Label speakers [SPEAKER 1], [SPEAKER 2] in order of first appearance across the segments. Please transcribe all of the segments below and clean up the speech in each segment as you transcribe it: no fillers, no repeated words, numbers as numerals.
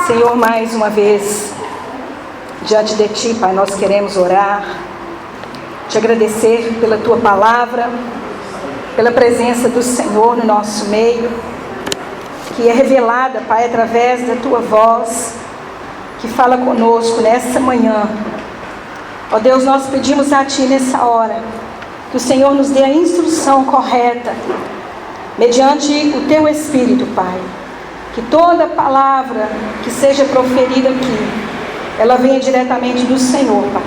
[SPEAKER 1] Senhor, mais uma vez, diante de Ti, Pai, nós queremos orar, Te agradecer pela Tua palavra, pela presença do Senhor no nosso meio, que é revelada, Pai, através da Tua voz, que fala conosco nessa manhã. Ó Deus, nós pedimos a Ti nessa hora, que o Senhor nos dê a instrução correta, mediante o Teu Espírito, Pai. Que toda palavra que seja proferida aqui, ela venha diretamente do Senhor, Pai.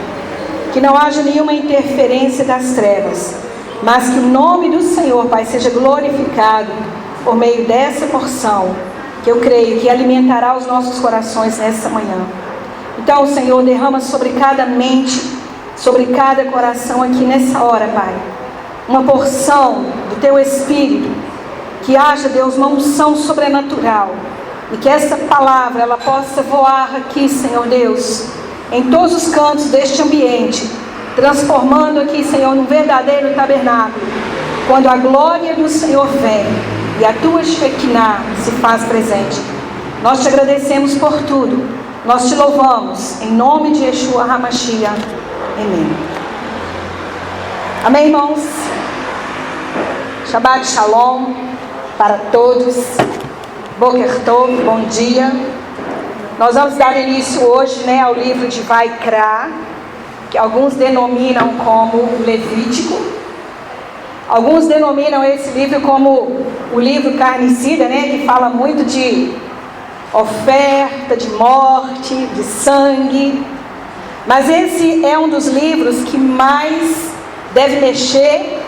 [SPEAKER 1] Que não haja nenhuma interferência das trevas, mas que o nome do Senhor, Pai, seja glorificado por meio dessa porção, que eu creio que alimentará os nossos corações nessa manhã. Então, Senhor, derrama sobre cada mente, sobre cada coração aqui nessa hora, Pai, uma porção do Teu Espírito, que haja, Deus, uma unção sobrenatural, e que essa palavra, ela possa voar aqui, Senhor Deus, em todos os cantos deste ambiente, transformando aqui, Senhor, num verdadeiro tabernáculo, quando a glória do Senhor vem, e a Tua Shekinah se faz presente. Nós Te agradecemos por tudo, nós Te louvamos, em nome de Yeshua HaMashiach. Amém. Amém, irmãos? Shabbat Shalom para todos. Boker Tov, bom dia. Nós vamos dar início hoje, ao livro de Vaikra, que alguns denominam como Levítico. Alguns denominam esse livro como o livro carnicida, que fala muito de oferta, de morte, de sangue. Mas esse é um dos livros que mais deve mexer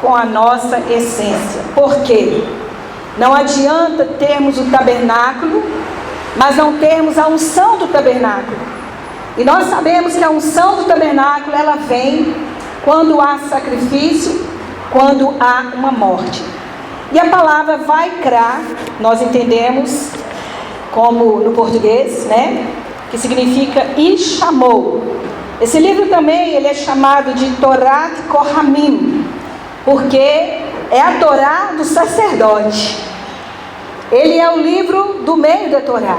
[SPEAKER 1] com a nossa essência. Por quê? Não adianta termos o tabernáculo, mas não termos a unção do tabernáculo. E nós sabemos que a unção do tabernáculo, ela vem quando há sacrifício, quando há uma morte. E a palavra Vaikra, nós entendemos como no português, que significa e chamou. Esse livro também ele é chamado de Torat Kohamim, porque é a Torá do sacerdote. Ele é o livro do meio da Torá.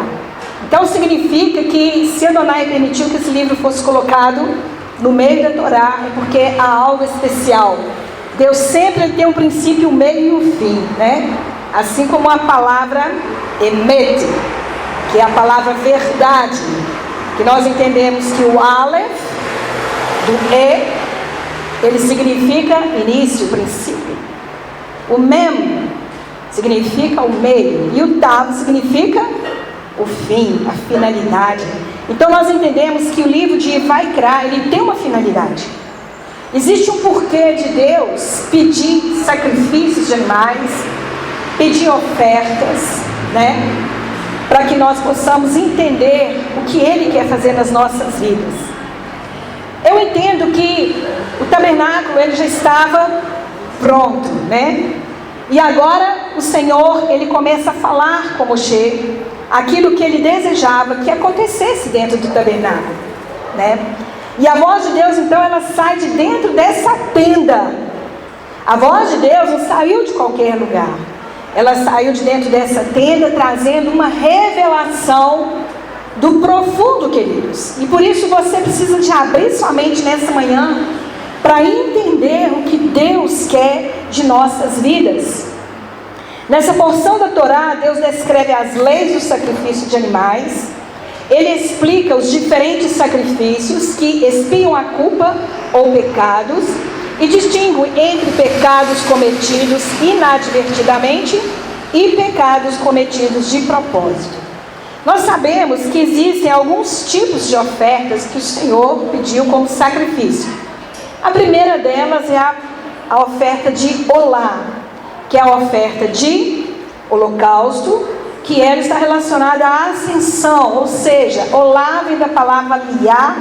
[SPEAKER 1] Então significa que se Adonai permitiu que esse livro fosse colocado no meio da Torá, é porque há algo especial. Deus sempre tem um princípio, um meio e um fim, Assim como a palavra Emet, que é a palavra verdade, que nós entendemos que o Aleph, do E, ele significa início, princípio. O Mem significa o meio, e o Tav significa o fim, a finalidade. Então nós entendemos que o livro de Vaikra, ele tem uma finalidade. Existe um porquê de Deus pedir sacrifícios de animais, pedir ofertas, para que nós possamos entender o que Ele quer fazer nas nossas vidas. Eu entendo que o tabernáculo ele já estava pronto, E agora o Senhor ele começa a falar com Moshe aquilo que ele desejava que acontecesse dentro do tabernáculo, E a voz de Deus então ela sai de dentro dessa tenda. A voz de Deus não saiu de qualquer lugar. Ela saiu de dentro dessa tenda trazendo uma revelação do profundo, queridos. E por isso você precisa de abrir sua mente nessa manhã para entender o que Deus quer de nossas vidas. Nessa porção da Torá, Deus descreve as leis do sacrifício de animais. Ele explica os diferentes sacrifícios que expiam a culpa ou pecados e distingue entre pecados cometidos inadvertidamente e pecados cometidos de propósito. Nós sabemos que existem alguns tipos de ofertas que o Senhor pediu como sacrifício. A primeira delas é a oferta de olá, que é a oferta de holocausto, que ela está relacionada à ascensão, ou seja, olá vem da palavra liá,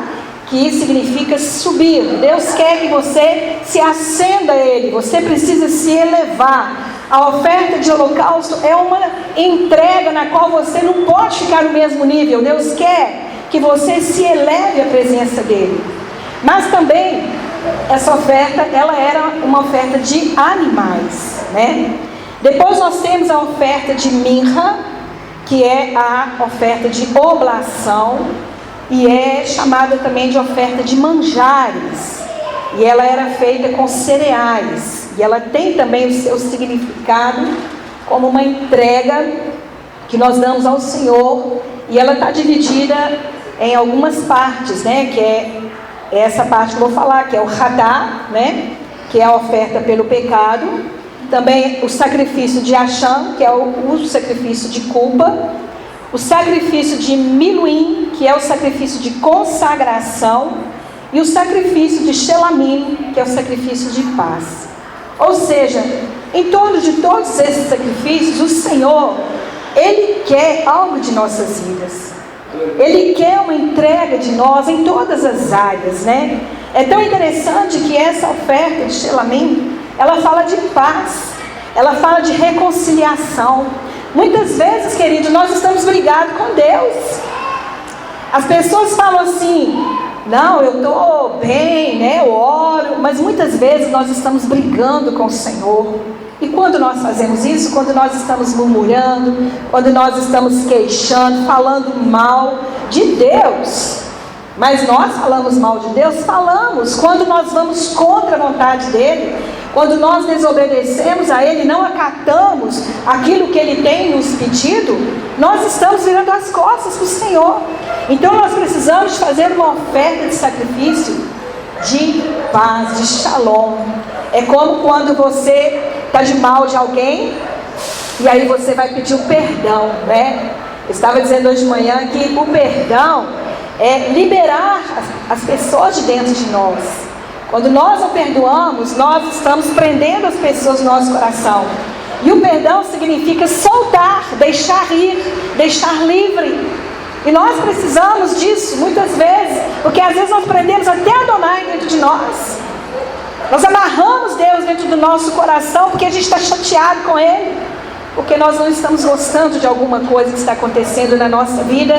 [SPEAKER 1] que significa subir. Deus quer que você se acenda a Ele, você precisa se elevar. A oferta de holocausto é uma entrega na qual você não pode ficar no mesmo nível. Deus quer que você se eleve à presença dEle. Mas também, essa oferta, ela era uma oferta de animais, Depois nós temos a oferta de minha, que é a oferta de oblação, e é chamada também de oferta de manjares, e ela era feita com cereais, e ela tem também o seu significado como uma entrega que nós damos ao Senhor, e ela está dividida em algumas partes, né? Que é essa parte que eu vou falar, que é o Hadá, né? Que é a oferta pelo pecado. Também o sacrifício de Acham, que é o sacrifício de culpa. O sacrifício de Miluim, que é o sacrifício de consagração. E o sacrifício de Shelamim, que é o sacrifício de paz. Ou seja, em torno de todos esses sacrifícios, o Senhor, Ele quer algo de nossas vidas. Ele quer uma entrega de nós em todas as áreas, né? É tão interessante que essa oferta de Shelamim, ela fala de paz, ela fala de reconciliação. Muitas vezes, querido, nós estamos brigados com Deus. As pessoas falam assim: não, eu estou bem, né? Eu oro. Mas muitas vezes nós estamos brigando com o Senhor. E quando nós fazemos isso? Quando nós estamos murmurando, quando nós estamos queixando, falando mal de Deus. Mas nós falamos mal de Deus? Falamos. Quando nós vamos contra a vontade dEle, quando nós desobedecemos a Ele, não acatamos aquilo que Ele tem nos pedido, nós estamos virando as costas para o Senhor. Então nós precisamos de fazer uma oferta de sacrifício de paz, de shalom. É como quando você está de mal de alguém, e aí você vai pedir o perdão, né? Eu estava dizendo hoje de manhã que o perdão é liberar as pessoas de dentro de nós. Quando nós não perdoamos, nós estamos prendendo as pessoas no nosso coração. E o perdão significa soltar, deixar ir, deixar livre. E nós precisamos disso muitas vezes, porque às vezes nós prendemos até Adonai dentro de nós. Nós amarramos Deus dentro do nosso coração porque a gente está chateado com Ele, porque nós não estamos gostando de alguma coisa que está acontecendo na nossa vida,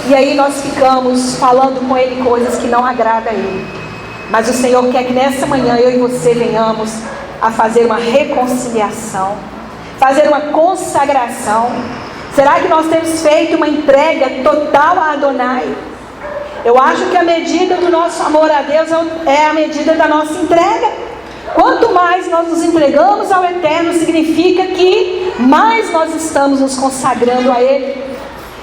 [SPEAKER 1] e aí nós ficamos falando com Ele coisas que não agradam a Ele. Mas o Senhor quer que nessa manhã eu e você venhamos a fazer uma reconciliação, fazer uma consagração. Será que nós temos feito uma entrega total a Adonai? Eu acho que a medida do nosso amor a Deus é a medida da nossa entrega. Quanto mais nós nos entregamos ao Eterno, significa que mais nós estamos nos consagrando a Ele.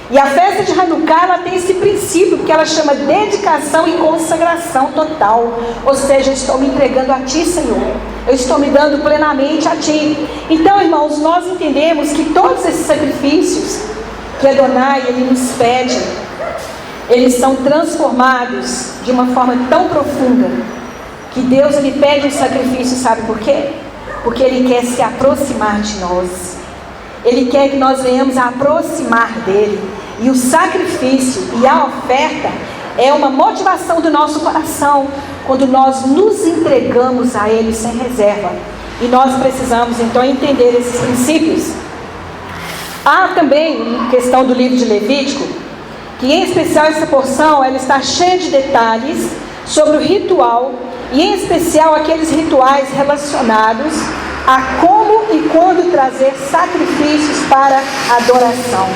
[SPEAKER 1] E a festa de Hanukkah, ela tem esse princípio, que ela chama dedicação e consagração total. Ou seja, eu estou me entregando a Ti, Senhor. Eu estou me dando plenamente a Ti. Então, irmãos, nós entendemos que todos esses sacrifícios que Adonai, Ele nos pede, eles são transformados de uma forma tão profunda, que Deus, Ele pede um sacrifício, sabe por quê? Porque Ele quer se aproximar de nós. Ele quer que nós venhamos a aproximar dEle. E o sacrifício e a oferta é uma motivação do nosso coração, quando nós nos entregamos a Ele sem reserva. E nós precisamos então entender esses princípios. Há também questão do livro de Levítico, que em especial essa porção, ela está cheia de detalhes sobre o ritual, e em especial aqueles rituais relacionados a como e quando trazer sacrifícios para adoração.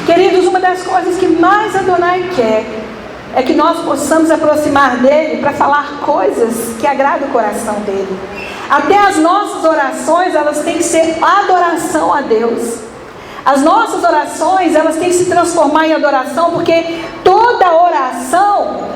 [SPEAKER 1] Queridos, uma das coisas que mais Adonai quer é que nós possamos aproximar dele para falar coisas que agradam o coração dele. Até as nossas orações, elas têm que ser adoração a Deus. As nossas orações, elas têm que se transformar em adoração, porque toda oração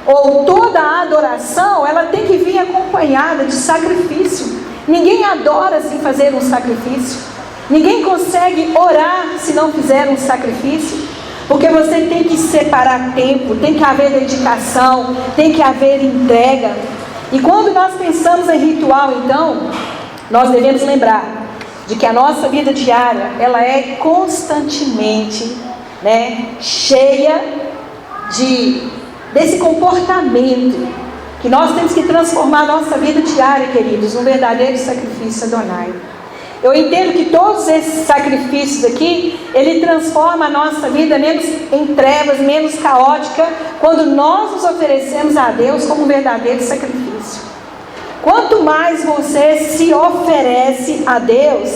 [SPEAKER 1] ou toda adoração, ela tem que vir acompanhada de sacrifício. Ninguém adora sem fazer um sacrifício. Ninguém consegue orar se não fizer um sacrifício. Porque você tem que separar tempo, tem que haver dedicação, tem que haver entrega. E quando nós pensamos em ritual, então, nós devemos lembrar de que a nossa vida diária, ela é constantemente, cheia desse comportamento, que nós temos que transformar a nossa vida diária, queridos, num verdadeiro sacrifício a Adonai. Eu entendo que todos esses sacrifícios aqui, ele transforma a nossa vida menos em trevas, menos caótica, quando nós nos oferecemos a Deus como um verdadeiro sacrifício. Quanto mais você se oferece a Deus,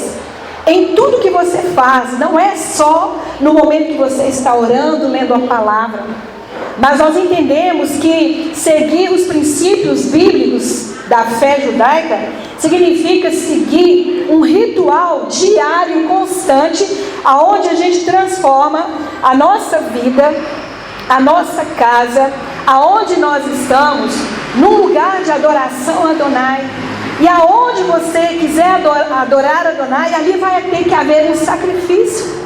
[SPEAKER 1] Em tudo que você faz, não é só no momento que você está orando, lendo a palavra, mas nós entendemos que seguir os princípios bíblicos da fé judaica significa seguir um ritual diário, constante, aonde a gente transforma a nossa vida, a nossa casa, aonde nós estamos, num lugar de adoração a Adonai. E aonde você quiser adorar Adonai, ali vai ter que haver um sacrifício.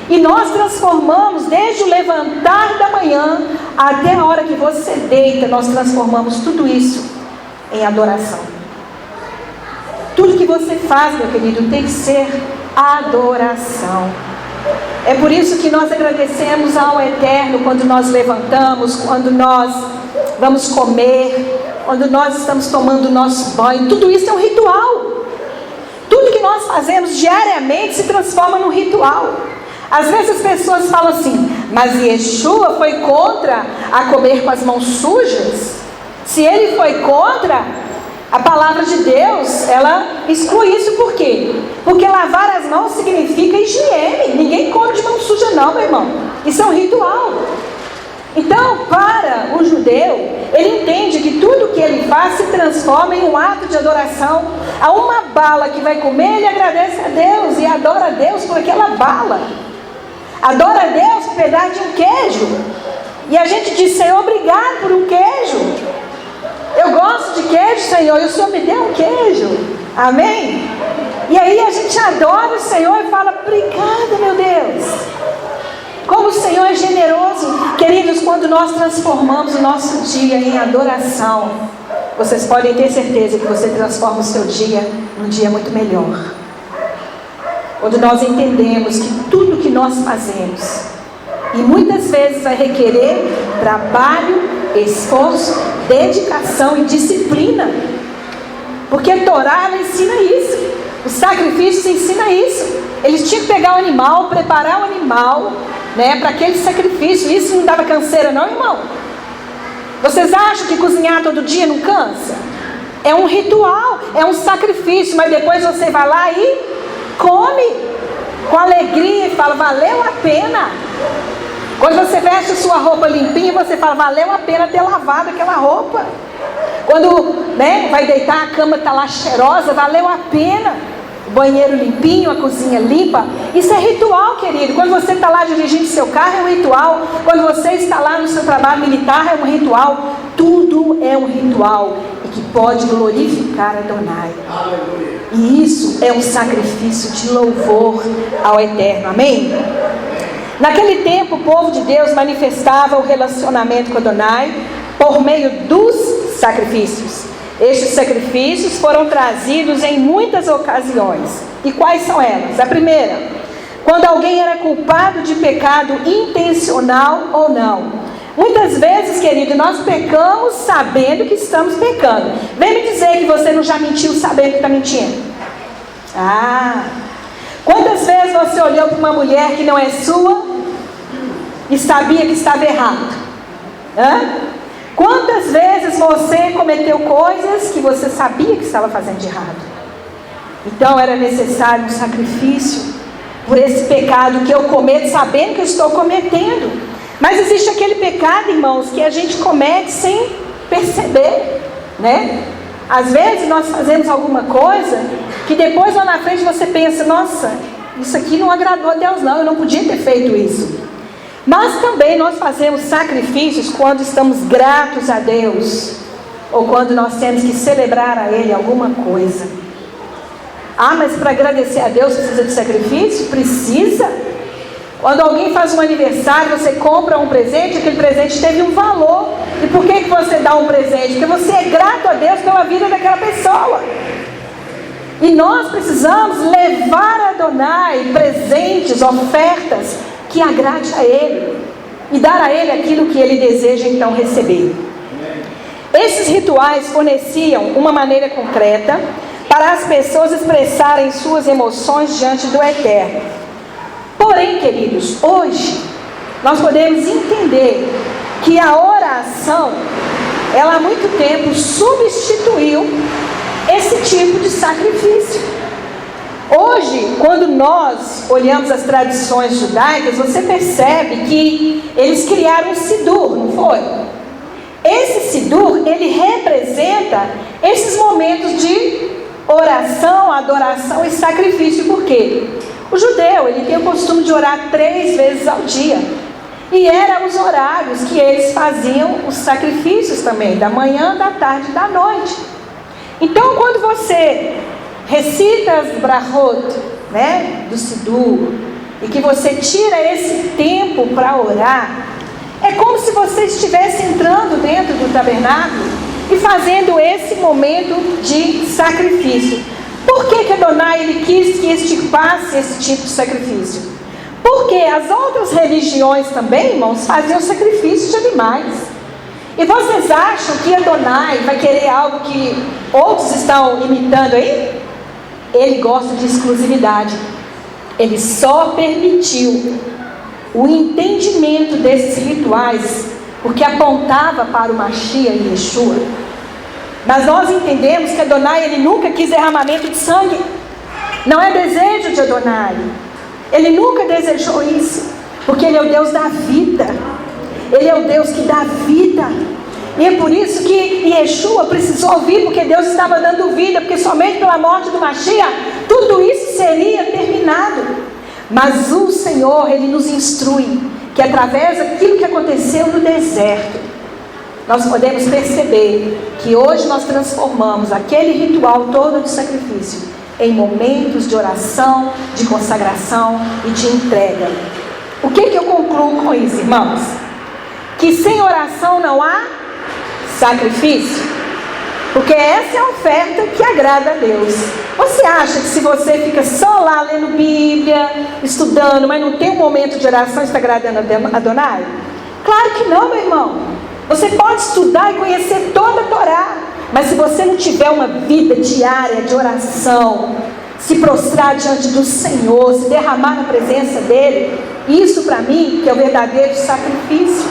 [SPEAKER 1] E nós transformamos, desde o levantar da manhã até a hora que você deita, nós transformamos tudo isso em adoração. Tudo que você faz, meu querido, tem que ser adoração. É por isso que nós agradecemos ao Eterno quando nós levantamos, quando nós vamos comer, quando nós estamos tomando o nosso banho. Tudo isso é um ritual. Tudo que nós fazemos diariamente se transforma num ritual. Às vezes as pessoas falam assim: mas Yeshua foi contra a comer com as mãos sujas? Se ele foi contra, a palavra de Deus, ela exclui isso. Por quê? Porque lavar as mãos significa higiene. Ninguém come de mão suja não, meu irmão. Isso é um ritual. Então, para o judeu, ele entende que tudo que ele faz se transforma em um ato de adoração. A uma bala que vai comer, ele agradece a Deus e adora a Deus por aquela bala. Adora a Deus por pedaço de um queijo. E a gente diz: Senhor, obrigado por um queijo. Eu gosto de queijo, Senhor, e o Senhor me deu um queijo. Amém? E aí a gente adora o Senhor e fala: obrigada, meu Deus. Como o Senhor é generoso. Queridos, quando nós transformamos o nosso dia em adoração, vocês podem ter certeza que você transforma o seu dia num dia muito melhor. Quando nós entendemos que tudo que nós fazemos, e muitas vezes vai requerer trabalho, esforço, dedicação e disciplina, porque a Torá ela ensina isso, o sacrifício ensina isso. Eles tinham que pegar o animal, preparar o animal, para aquele sacrifício. Isso não dava canseira não, irmão? Vocês acham que cozinhar todo dia não cansa? É um ritual, é um sacrifício, mas depois você vai lá e come com alegria e fala: valeu a pena. Quando você veste a sua roupa limpinha, você fala: valeu a pena ter lavado aquela roupa. Quando vai deitar, a cama está lá cheirosa, valeu a pena. O banheiro limpinho, a cozinha limpa. Isso é ritual, querido. Quando você está lá dirigindo seu carro, é um ritual. Quando você está lá no seu trabalho militar, é um ritual. Tudo é um ritual e que pode glorificar Adonai. E isso é um sacrifício de louvor ao Eterno. Amém? Naquele tempo, o povo de Deus manifestava o relacionamento com Adonai por meio dos sacrifícios. Estes sacrifícios foram trazidos em muitas ocasiões. E quais são elas? A primeira, quando alguém era culpado de pecado intencional ou não. Muitas vezes, querido, nós pecamos sabendo que estamos pecando. Vem me dizer que você não já mentiu sabendo que está mentindo. Quantas vezes você olhou para uma mulher que não é sua e sabia que estava errado? Quantas vezes você cometeu coisas que você sabia que estava fazendo de errado? Então era necessário um sacrifício por esse pecado que eu cometo sabendo que eu estou cometendo. Mas existe aquele pecado, irmãos, que a gente comete sem perceber, Às vezes nós fazemos alguma coisa que depois lá na frente você pensa: nossa, isso aqui não agradou a Deus não, eu não podia ter feito isso. Mas também nós fazemos sacrifícios quando estamos gratos a Deus, ou quando nós temos que celebrar a Ele alguma coisa. Mas para agradecer a Deus precisa de sacrifício? Precisa. Quando alguém faz um aniversário, você compra um presente, aquele presente teve um valor. E por que você dá um presente? Porque você é grato a Deus pela vida daquela pessoa. E nós precisamos levar a Adonai presentes, ofertas que agrade a Ele e dar a Ele aquilo que Ele deseja então receber. Esses rituais forneciam uma maneira concreta para as pessoas expressarem suas emoções diante do Eterno. Porém, queridos, hoje nós podemos entender que a oração, ela há muito tempo substituiu esse tipo de sacrifício. Hoje, quando nós olhamos as tradições judaicas, você percebe que eles criaram um Sidur, não foi? Esse Sidur, ele representa esses momentos de oração, adoração e sacrifício. Por quê? O judeu, ele tem o costume de orar 3 vezes ao dia. E eram os horários que eles faziam os sacrifícios também, da manhã, da tarde e da noite. Então, quando você recita as brachot, né, do Sidur, e que você tira esse tempo para orar, é como se você estivesse entrando dentro do tabernáculo e fazendo esse momento de sacrifício. Por que Adonai ele quis que extirpasse esse tipo de sacrifício? Porque as outras religiões também, irmãos, faziam sacrifício de animais. E vocês acham que Adonai vai querer algo que outros estão imitando aí? Ele gosta de exclusividade. Ele só permitiu o entendimento desses rituais porque apontava para o Mashiach e Yeshua. Mas nós entendemos que Adonai ele nunca quis derramamento de sangue. Não é desejo de Adonai. Ele nunca desejou isso, porque Ele é o Deus da vida. Ele é o Deus que dá vida. E é por isso que Yeshua precisou vir, porque Deus estava dando vida, porque somente pela morte do Mashiach tudo isso seria terminado. Mas o Senhor, Ele nos instrui que através daquilo que aconteceu no deserto, nós podemos perceber que hoje nós transformamos aquele ritual todo de sacrifício em momentos de oração, de consagração e de entrega. O que eu concluo com isso, irmãos? Que sem oração não há sacrifício. Porque essa é a oferta que agrada a Deus. Você acha que se você fica só lá lendo Bíblia, estudando, mas não tem um momento de oração, está agradando a Adonai? Claro que não, meu irmão. Você pode estudar e conhecer toda a Torá, mas se você não tiver uma vida diária de oração, se prostrar diante do Senhor, se derramar na presença dEle, isso para mim que é o verdadeiro sacrifício.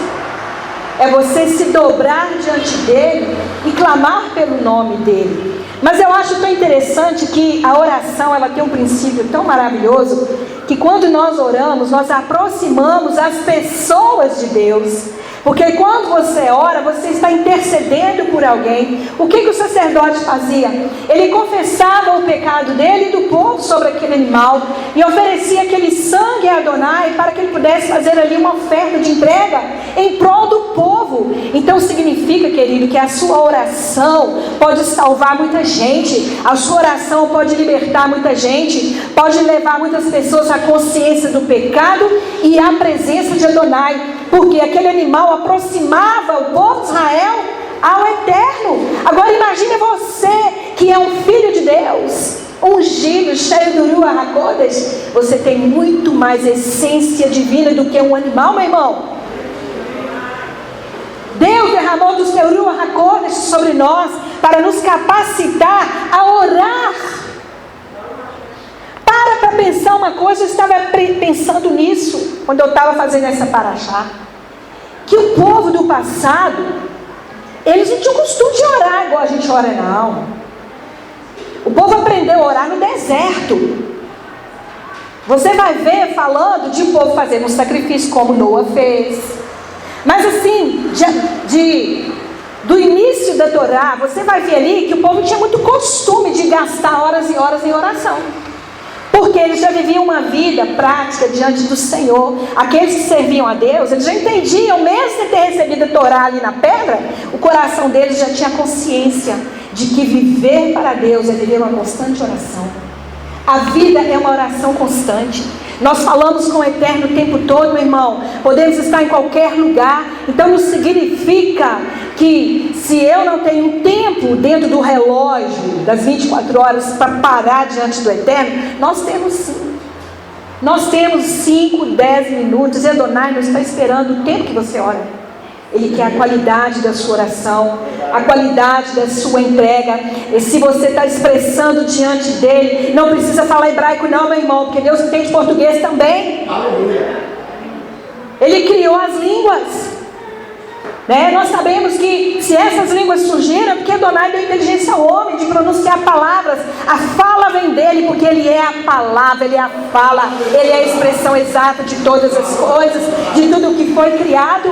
[SPEAKER 1] É você se dobrar diante dEle e clamar pelo nome dEle. Mas eu acho tão interessante que a oração ela tem um princípio tão maravilhoso, que quando nós oramos, nós aproximamos as pessoas de Deus. Porque quando você ora, você está intercedendo por alguém. O que o sacerdote fazia? Ele confessava o pecado dele e do povo sobre aquele animal e oferecia aquele sangue a Adonai para que ele pudesse fazer ali uma oferta de entrega em prol do povo. Então significa, querido, que a sua oração pode salvar muita gente. A sua oração pode libertar muita gente, pode levar muitas pessoas à consciência do pecado e à presença de Adonai. Porque aquele animal aproximava o povo de Israel ao Eterno. Agora imagine você que é um filho de Deus, ungido, cheio do Ruach HaKodesh. Você tem muito mais essência divina do que um animal, meu irmão. Deus derramou do seu Ruach HaKodesh sobre nós para nos capacitar a orar. Para pensar uma coisa, eu estava pensando nisso quando eu estava fazendo essa paraxá. Que o povo do passado, eles não tinham costume de orar igual a gente ora, não. O povo aprendeu a orar no deserto. Você vai ver falando de um povo fazendo um sacrifício como Noa fez. Mas assim, do início da Torá, você vai ver ali que o povo tinha muito costume de gastar horas e horas em oração. Porque eles já viviam uma vida prática diante do Senhor. Aqueles que serviam a Deus, eles já entendiam, mesmo sem ter recebido a Torá ali na pedra, o coração deles já tinha consciência de que viver para Deus é viver uma constante oração. A vida é uma oração constante. Nós falamos com o Eterno o tempo todo, meu irmão. Podemos estar em qualquer lugar. Então não significa que se eu não tenho tempo dentro do relógio das 24 horas para parar diante do Eterno, nós temos sim. Nós temos 5, 10 minutos. E Adonai não está esperando o tempo que você ora. Ele quer a qualidade da sua oração, a qualidade da sua entrega. E se você está expressando diante dele, não precisa falar hebraico não, meu irmão, porque Deus entende português também. Aleluia. Ele criou as línguas. Nós sabemos que se essas línguas surgiram é porque Adonai deu inteligência ao homem de pronunciar palavras. A fala vem dele, porque ele é a palavra, ele é a fala, ele é a expressão exata de todas as coisas, de tudo o que foi criado.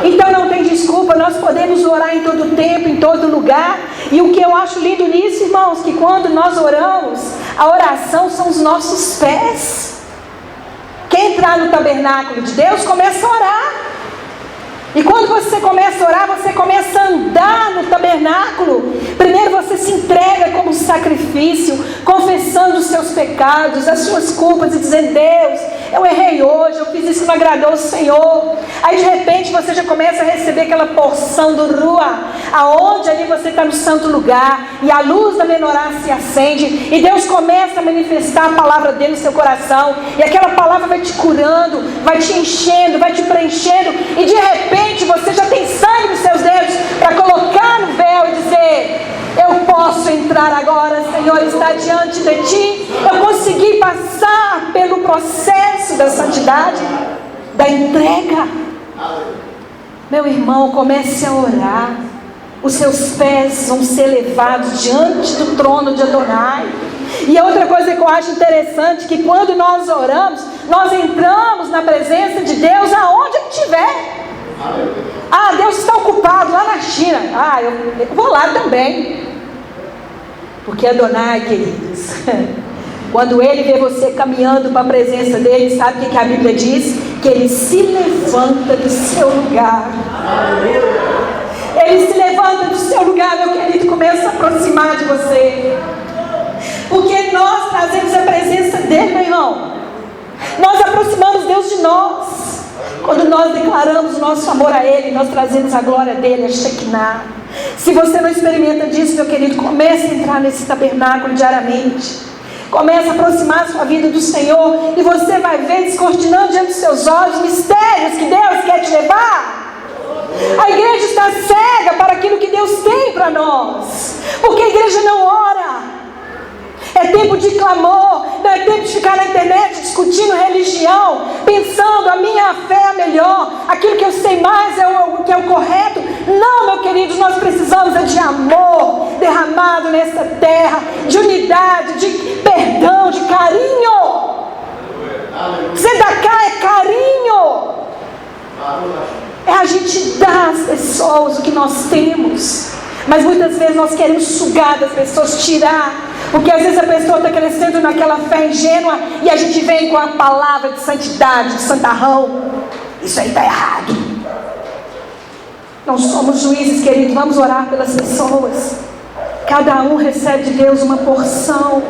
[SPEAKER 1] Então não tem desculpa, nós podemos orar em todo tempo, em todo lugar. E o que eu acho lindo nisso, irmãos, que quando nós oramos, a oração são os nossos pés. Quem entrar no tabernáculo de Deus começa a orar. E quando você começa a orar, você começa a andar no tabernáculo. Primeiro você se entrega como sacrifício, confessando os seus pecados, as suas culpas, e dizendo: Deus, eu errei hoje, eu fiz isso que não agradou o Senhor. Aí de repente você já começa a receber aquela porção do Ruach, aonde ali você está no santo lugar, e a luz da menorá se acende, e Deus começa a manifestar a palavra dele no seu coração, e aquela palavra vai te curando, vai te enchendo, vai te preenchendo, e de repente você já tem sangue nos seus dedos para colocar no véu e dizer: eu posso entrar agora, Senhor, está diante de ti. Eu consegui passar pelo processo da santidade, da entrega. Meu irmão, comece a orar. Os seus pés vão ser levados diante do trono de Adonai. E outra coisa que eu acho interessante, que quando nós oramos, nós entramos na presença de Deus aonde Ele estiver. Ah, Deus está ocupado lá na China. Ah, eu vou lá também. Porque Adonai, queridos, quando Ele vê você caminhando para a presença dEle, sabe o que a Bíblia diz? Que Ele se levanta do seu lugar. Ele se levanta do seu lugar, meu querido, começa a aproximar de você. Porque nós trazemos a presença dEle, meu irmão. Nós aproximamos Deus de nós. Quando nós declaramos o nosso amor a Ele, nós trazemos a glória dEle, a Shekinah. Se você não experimenta disso, meu querido, comece a entrar nesse tabernáculo diariamente. Comece a aproximar a sua vida do Senhor, e você vai ver descortinando diante dos seus olhos mistérios que Deus quer te levar. A igreja está cega para aquilo que Deus tem para nós, porque a igreja não ora. É tempo de clamor, não é tempo de ficar na internet discutindo religião, pensando a minha fé é melhor, aquilo que eu sei mais é o que é o correto. Não, meu querido, nós precisamos de amor derramado nessa terra, de unidade, de perdão, de carinho. Zedaká é carinho, é a gente dar às pessoas o que nós temos. Mas muitas vezes nós queremos sugar das pessoas, tirar, porque às vezes a pessoa está crescendo naquela fé ingênua, e a gente vem com a palavra de santidade, de santarrão. Isso aí está errado. Não somos juízes, queridos, vamos orar pelas pessoas. Cada um recebe de Deus uma porção.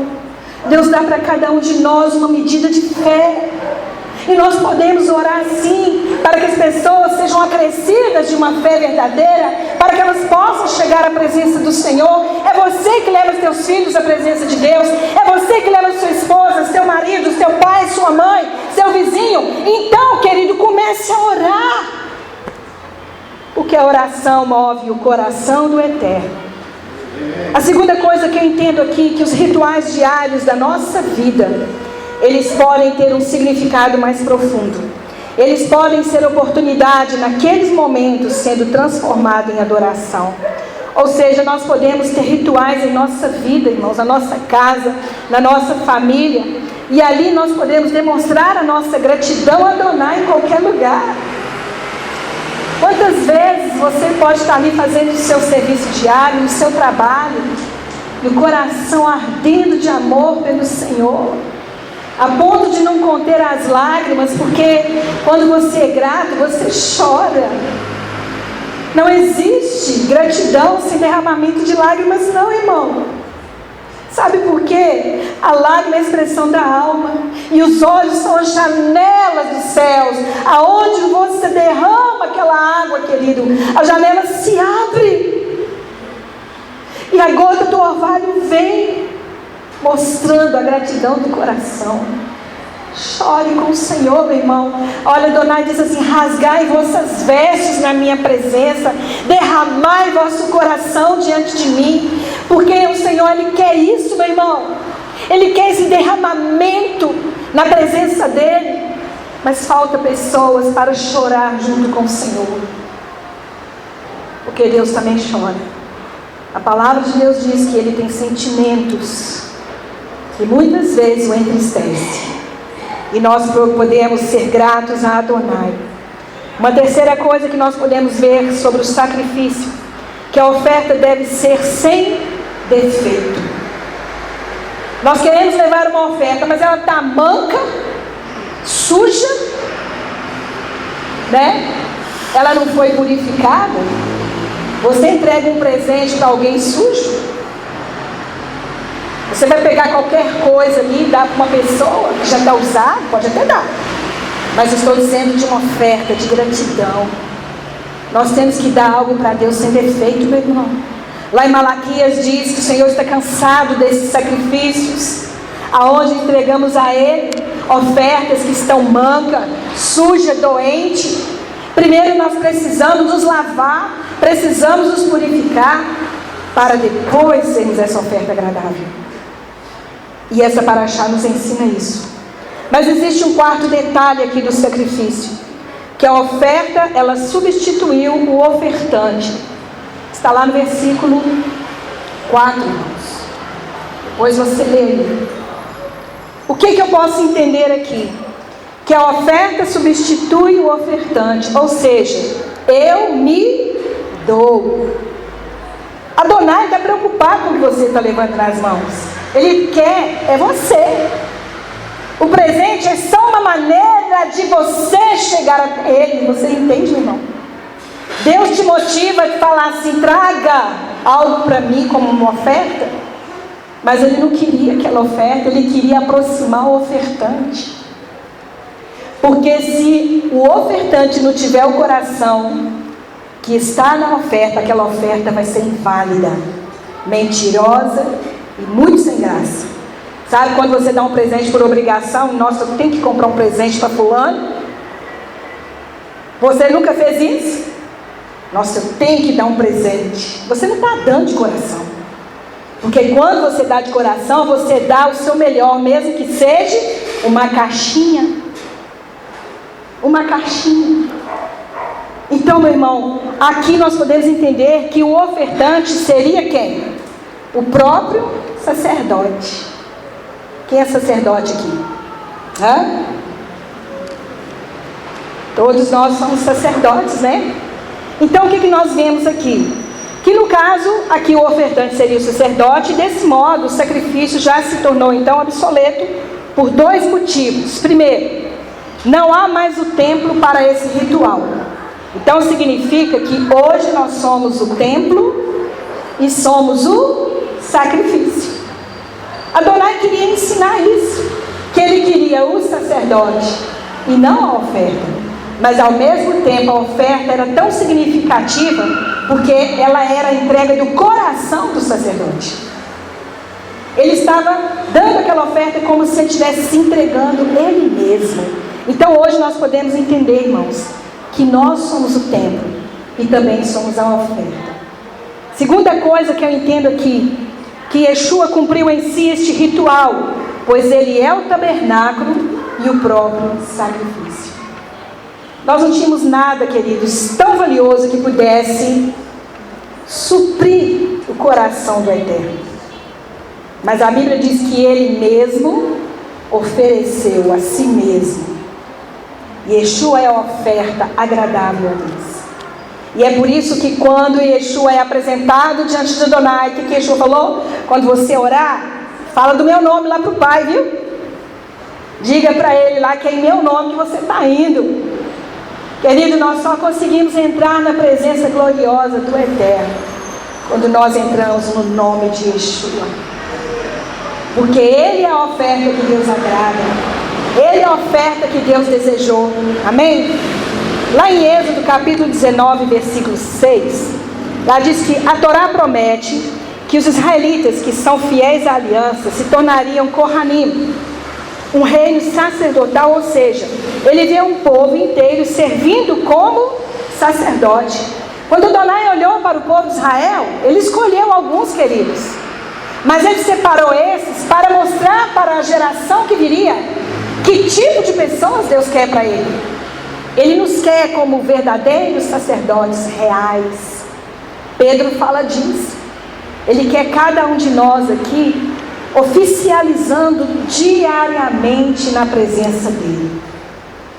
[SPEAKER 1] Deus dá para cada um de nós uma medida de fé. E nós podemos orar sim, para que as pessoas sejam acrescidas de uma fé verdadeira, para que elas possam chegar à presença do Senhor. É você que leva os teus filhos à presença de Deus. É você que leva sua esposa, seu marido, seu pai, sua mãe, seu vizinho. Então, querido, comece a orar, porque a oração move o coração do Eterno. A segunda coisa que eu entendo aqui, que os rituais diários da nossa vida, eles podem ter um significado mais profundo. Eles podem ser oportunidade naqueles momentos sendo transformado em adoração. Ou seja, nós podemos ter rituais em nossa vida, irmãos, na nossa casa, na nossa família, e ali nós podemos demonstrar a nossa gratidão a Adonai em qualquer lugar. Quantas vezes você pode estar ali fazendo o seu serviço diário, no seu trabalho, e o coração ardendo de amor pelo Senhor, a ponto de não conter as lágrimas, porque quando você é grato, você chora. Não existe gratidão sem derramamento de lágrimas, não, irmão. Sabe por quê? A lágrima é a expressão da alma, e os olhos são as janelas dos céus, aonde você derrama aquela água, querido, a janela se abre, e a gota do orvalho vem, mostrando a gratidão do coração. Chore com o Senhor, meu irmão. Olha, Adonai diz assim: rasgai vossas vestes na minha presença, derramai vosso coração diante de mim, porque o Senhor, Ele quer isso, meu irmão. Ele quer esse derramamento na presença dEle. Mas falta pessoas para chorar junto com o Senhor. porque Deus também chora. A palavra de Deus diz que Ele tem sentimentos que muitas vezes o entristece. E nós podemos ser gratos a Adonai. Uma terceira coisa que nós podemos ver sobre o sacrifício, que a oferta deve ser sem defeito. Nós queremos levar uma oferta, mas ela está manca, suja, né? Ela não foi purificada. Você entrega um presente para alguém sujo? Você vai pegar qualquer coisa ali e dar para uma pessoa que já está usada? Pode até dar. Mas eu estou dizendo de uma oferta de gratidão. Nós temos que dar algo para Deus sem defeito, meu irmão. Lá em Malaquias diz que o Senhor está cansado desses sacrifícios, aonde entregamos a Ele ofertas que estão manca, suja, doente. Primeiro nós precisamos nos lavar, precisamos nos purificar, para depois sermos essa oferta agradável. E essa paraxá nos ensina isso. Mas existe um quarto detalhe aqui do sacrifício, que a oferta, ela substituiu o ofertante. Está lá no versículo 4, irmãos. Depois você lê aí. O que eu posso entender aqui? Que a oferta substitui o ofertante, ou seja, eu me dou. Adonai está preocupado com o que você está levando nas mãos. Ele quer, é você. O presente é só uma maneira de você chegar a Ele. Você entende, meu irmão? Deus te motiva a falar assim: traga algo para mim como uma oferta. Mas Ele não queria aquela oferta, Ele queria aproximar o ofertante. Porque se o ofertante não tiver o coração que está na oferta, aquela oferta vai ser inválida, mentirosa e muito sem graça. Sabe quando você dá um presente por obrigação? Nossa, eu tenho que comprar um presente para fulano. Você nunca fez isso? Nossa, eu tenho que dar um presente. Você não está dando de coração. Porque quando você dá de coração, você dá o seu melhor, mesmo que seja uma caixinha. Uma caixinha. Então, meu irmão, aqui nós podemos entender que o ofertante seria quem? O próprio sacerdote. Quem é sacerdote aqui? Hã? Todos nós somos sacerdotes, né? Então, o que nós vemos aqui? Que no caso, aqui o ofertante seria o sacerdote, e desse modo o sacrifício já se tornou então obsoleto por dois motivos. Primeiro, não há mais o templo para esse ritual. Então significa que hoje nós somos o templo e somos o sacrifício. Adonai queria ensinar isso, que ele queria o sacerdote e não a oferta. Mas ao mesmo tempo a oferta era tão significativa porque ela era a entrega do coração do sacerdote. Ele estava dando aquela oferta como se ele estivesse se entregando ele mesmo. Então hoje nós podemos entender, irmãos, que nós somos o templo e também somos a oferta. Segunda coisa que eu entendo aqui, que Yeshua cumpriu em si este ritual, pois ele é o tabernáculo e o próprio sacrifício. Nós não tínhamos nada, queridos, tão valioso que pudesse suprir o coração do Eterno. Mas a Bíblia diz que ele mesmo ofereceu a si mesmo. Yeshua é a oferta agradável a Deus. E é por isso que quando Yeshua é apresentado diante de Adonai, o que Yeshua falou? Quando você orar, fala do meu nome lá para o Pai, viu? Diga para ele lá que é em meu nome que você está indo. Querido, nós só conseguimos entrar na presença gloriosa do Eterno quando nós entramos no nome de Yeshua. Porque Ele é a oferta que Deus agrada. Ele é a oferta que Deus desejou. Amém? Lá em Êxodo capítulo 19, versículo 6, lá diz que a Torá promete que os israelitas que são fiéis à aliança se tornariam Kohanim, um reino sacerdotal, ou seja, ele vê um povo inteiro servindo como sacerdote. Quando Adonai olhou para o povo de Israel, ele escolheu alguns, queridos, mas ele separou esses para mostrar para a geração que viria que tipo de pessoas Deus quer para ele. Ele nos quer como verdadeiros sacerdotes reais, Pedro fala disso. Ele quer cada um de nós aqui oficializando diariamente na presença dele.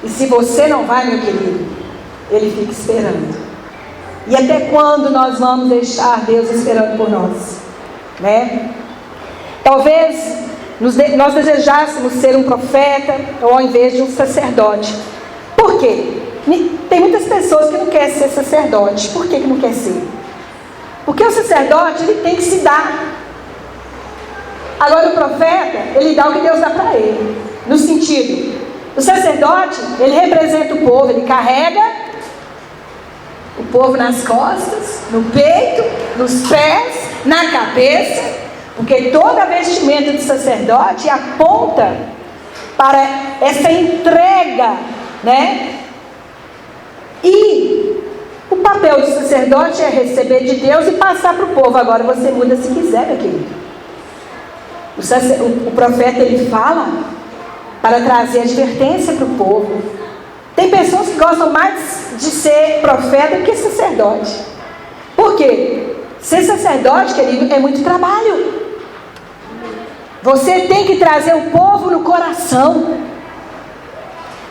[SPEAKER 1] E se você não vai, meu querido, ele fica esperando. E até quando nós vamos deixar Deus esperando por nós? Né? Talvez nós desejássemos ser um profeta ao invés de um sacerdote. Por quê? Tem muitas pessoas que não querem ser sacerdote. Por que não quer ser? Porque o sacerdote, ele tem que se dar. Agora o profeta, ele dá o que Deus dá para ele. No sentido, o sacerdote, ele representa o povo, ele carrega o povo nas costas, no peito, nos pés, na cabeça, porque toda a vestimenta do sacerdote aponta para essa entrega, né? E o papel do sacerdote é receber de Deus e passar para o povo. Agora você muda se quiser, meu querido. O profeta, ele fala para trazer advertência para o povo. Tem pessoas que gostam mais de ser profeta do que sacerdote. Por quê? Ser sacerdote, querido, é muito trabalho. Você tem que trazer o povo no coração.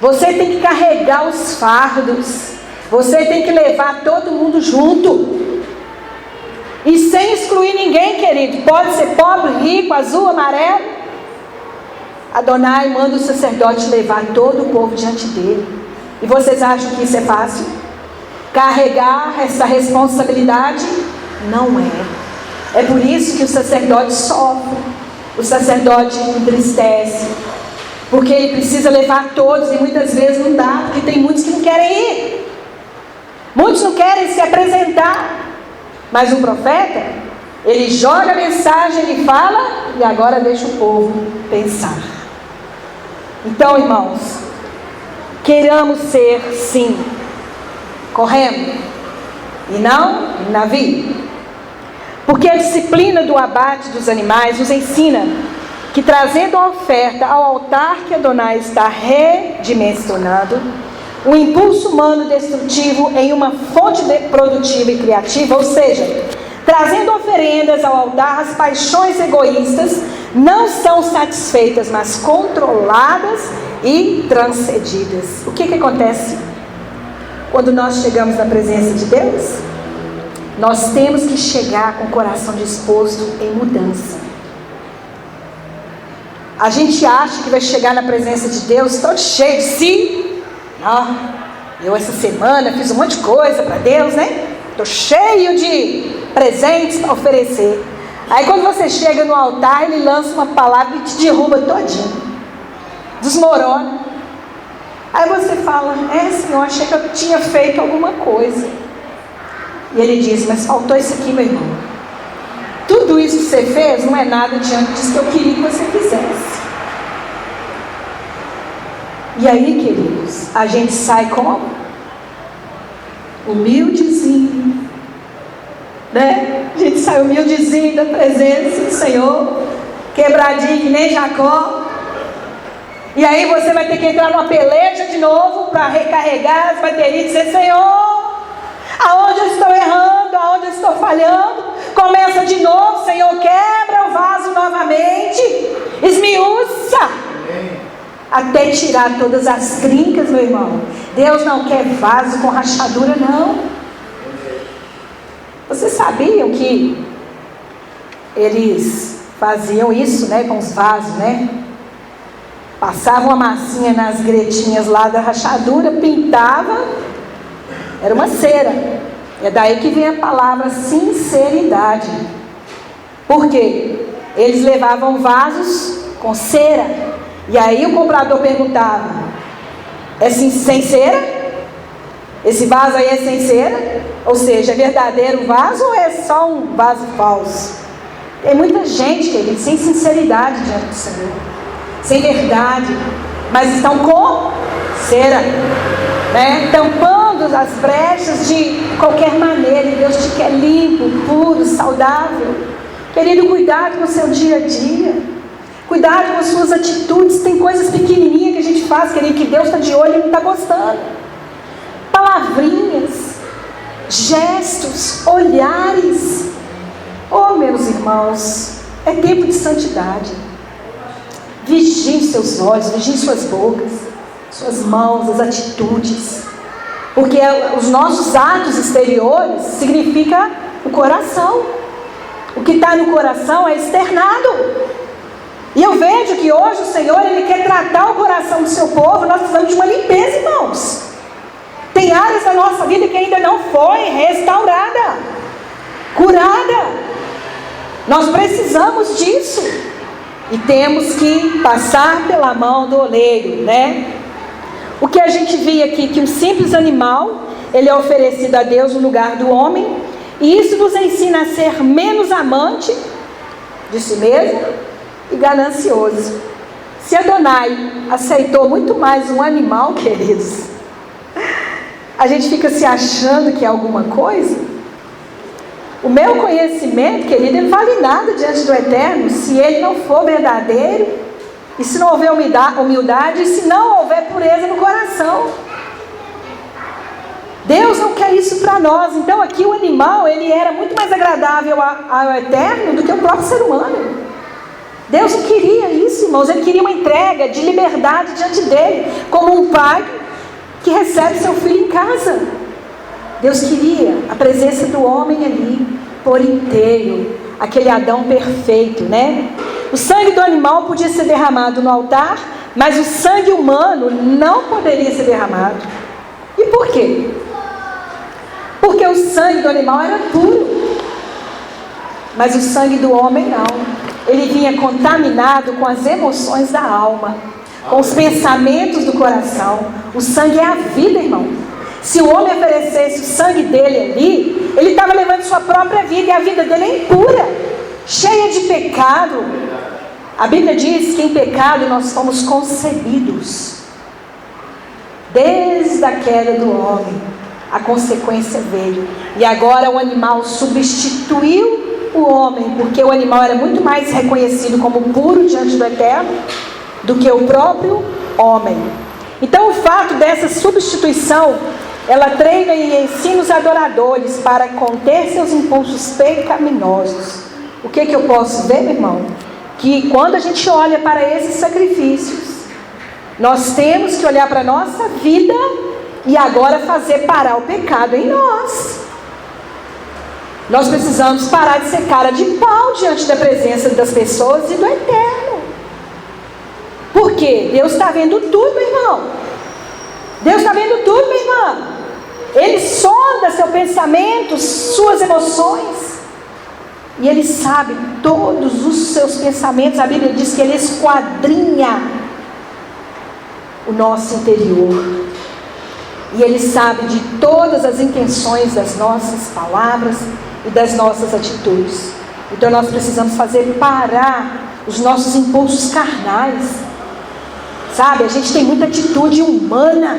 [SPEAKER 1] Você tem que carregar os fardos. Você tem que levar todo mundo junto. E sem excluir ninguém, querido. Pode ser pobre, rico, azul, amarelo. Adonai manda o sacerdote levar todo o povo diante dele. E vocês acham que isso é fácil? Carregar essa responsabilidade? Não é. É por isso que o sacerdote sofre. O sacerdote entristece. Porque ele precisa levar todos e muitas vezes não dá. Porque tem muitos que não querem ir. Muitos não querem se apresentar. Mas o profeta, ele joga a mensagem, ele fala e agora deixa o povo pensar. Então, irmãos, queiramos ser, sim, correndo e não em navio. Porque a disciplina do abate dos animais nos ensina que, trazendo a oferta ao altar que Adonai está redimensionando, o impulso humano destrutivo em uma fonte produtiva e criativa, ou seja, trazendo oferendas ao altar, as paixões egoístas não são satisfeitas, mas controladas e transcedidas. O que acontece quando nós chegamos na presença de Deus? Nós temos que chegar com o coração disposto em mudança. A gente acha que vai chegar na presença de Deus todo cheio de si. Eu essa semana fiz um monte de coisa para Deus, né? Estou cheio de presentes para oferecer. Aí quando você chega no altar, ele lança uma palavra e te derruba todinho. Desmorona. Aí você fala, Senhor, achei que eu tinha feito alguma coisa. E ele diz, mas faltou isso aqui, meu irmão. Tudo isso que você fez não é nada diante disso que eu queria que você fizesse. E aí, queridos, a gente sai como? Humildezinho, né? A gente sai humildezinho da presença do Senhor, quebradinho que nem Jacó. E aí você vai ter que entrar numa peleja de novo para recarregar as baterias e dizer, Senhor, aonde eu estou errando, aonde eu estou falhando? Começa de novo, Senhor, quebra o vaso novamente, esmiuça. Até tirar todas as trincas, meu irmão. Deus não quer vaso com rachadura, não. Vocês sabiam que eles faziam isso, né, com os vasos, né? Passavam a massinha nas gretinhas lá da rachadura, pintava, era uma cera. É daí que vem a palavra sinceridade. Por quê? Eles levavam vasos com cera. E aí o comprador perguntava, é sem cera? Esse vaso aí é sem cera? Ou seja, é verdadeiro vaso ou é só um vaso falso? Tem muita gente, querido, sem sinceridade diante do Senhor, sem verdade, mas estão com cera, né? Tampando as brechas de qualquer maneira. E Deus te quer limpo, puro, saudável. Querido, cuidado com o seu dia a dia. Cuidado com as suas atitudes. Tem coisas pequenininhas que a gente faz, querido, que Deus está de olho e não está gostando. Palavrinhas. gestos, olhares. Oh, meus irmãos, é tempo de santidade. Vigiem seus olhos, vigiem suas bocas, suas mãos, as atitudes. Porque os nossos atos exteriores significam o coração. O que está no coração é externado. E eu vejo que hoje o Senhor, Ele quer tratar o coração do seu povo. Nós precisamos de uma limpeza, irmãos. Tem áreas da nossa vida que ainda não foi restaurada, curada. Nós precisamos disso. E temos que passar pela mão do oleiro, né? O que a gente vê aqui, que um simples animal, ele é oferecido a Deus no lugar do homem. E isso nos ensina a ser menos amante de si mesmo e ganancioso. Se Adonai aceitou muito mais um animal, queridos, a gente fica se achando que é alguma coisa. O meu conhecimento, querido, ele não vale nada diante do Eterno se ele não for verdadeiro, e se não houver humildade, e se não houver pureza no coração. Deus não quer isso para nós. Então aqui o animal, ele era muito mais agradável ao Eterno do que o próprio ser humano. Deus não queria isso, irmãos. Ele queria uma entrega de liberdade diante dele, como um pai que recebe seu filho em casa. Deus queria a presença do homem ali, por inteiro, aquele Adão perfeito, né? O sangue do animal podia ser derramado no altar, mas o sangue humano não poderia ser derramado. E por quê? Porque o sangue do animal era puro, mas o sangue do homem não. Ele vinha contaminado com as emoções da alma, com os pensamentos do coração. O sangue é a vida, irmão. Se o homem oferecesse o sangue dele ali, ele estava levando sua própria vida, e a vida dele é impura, cheia de pecado. A Bíblia diz que em pecado nós fomos concebidos. Desde a queda do homem, a consequência veio. E agora o animal substituiu o homem, porque o animal era muito mais reconhecido como puro diante do Eterno do que o próprio homem. Então o fato dessa substituição, ela treina e ensina os adoradores para conter seus impulsos pecaminosos. O que eu posso ver, meu irmão? Que quando a gente olha para esses sacrifícios, nós temos que olhar para a nossa vida e agora fazer parar o pecado em nós. Nós precisamos parar de ser cara de pau diante da presença das pessoas e do Eterno. Por quê? Deus está vendo tudo, meu irmão. Deus está vendo tudo, minha irmã. Ele sonda seu pensamento, suas emoções. E Ele sabe todos os seus pensamentos. A Bíblia diz que Ele esquadrinha o nosso interior. E Ele sabe de todas as intenções das nossas palavras e das nossas atitudes. Então nós precisamos fazer parar os nossos impulsos carnais. Sabe, a gente tem muita atitude humana.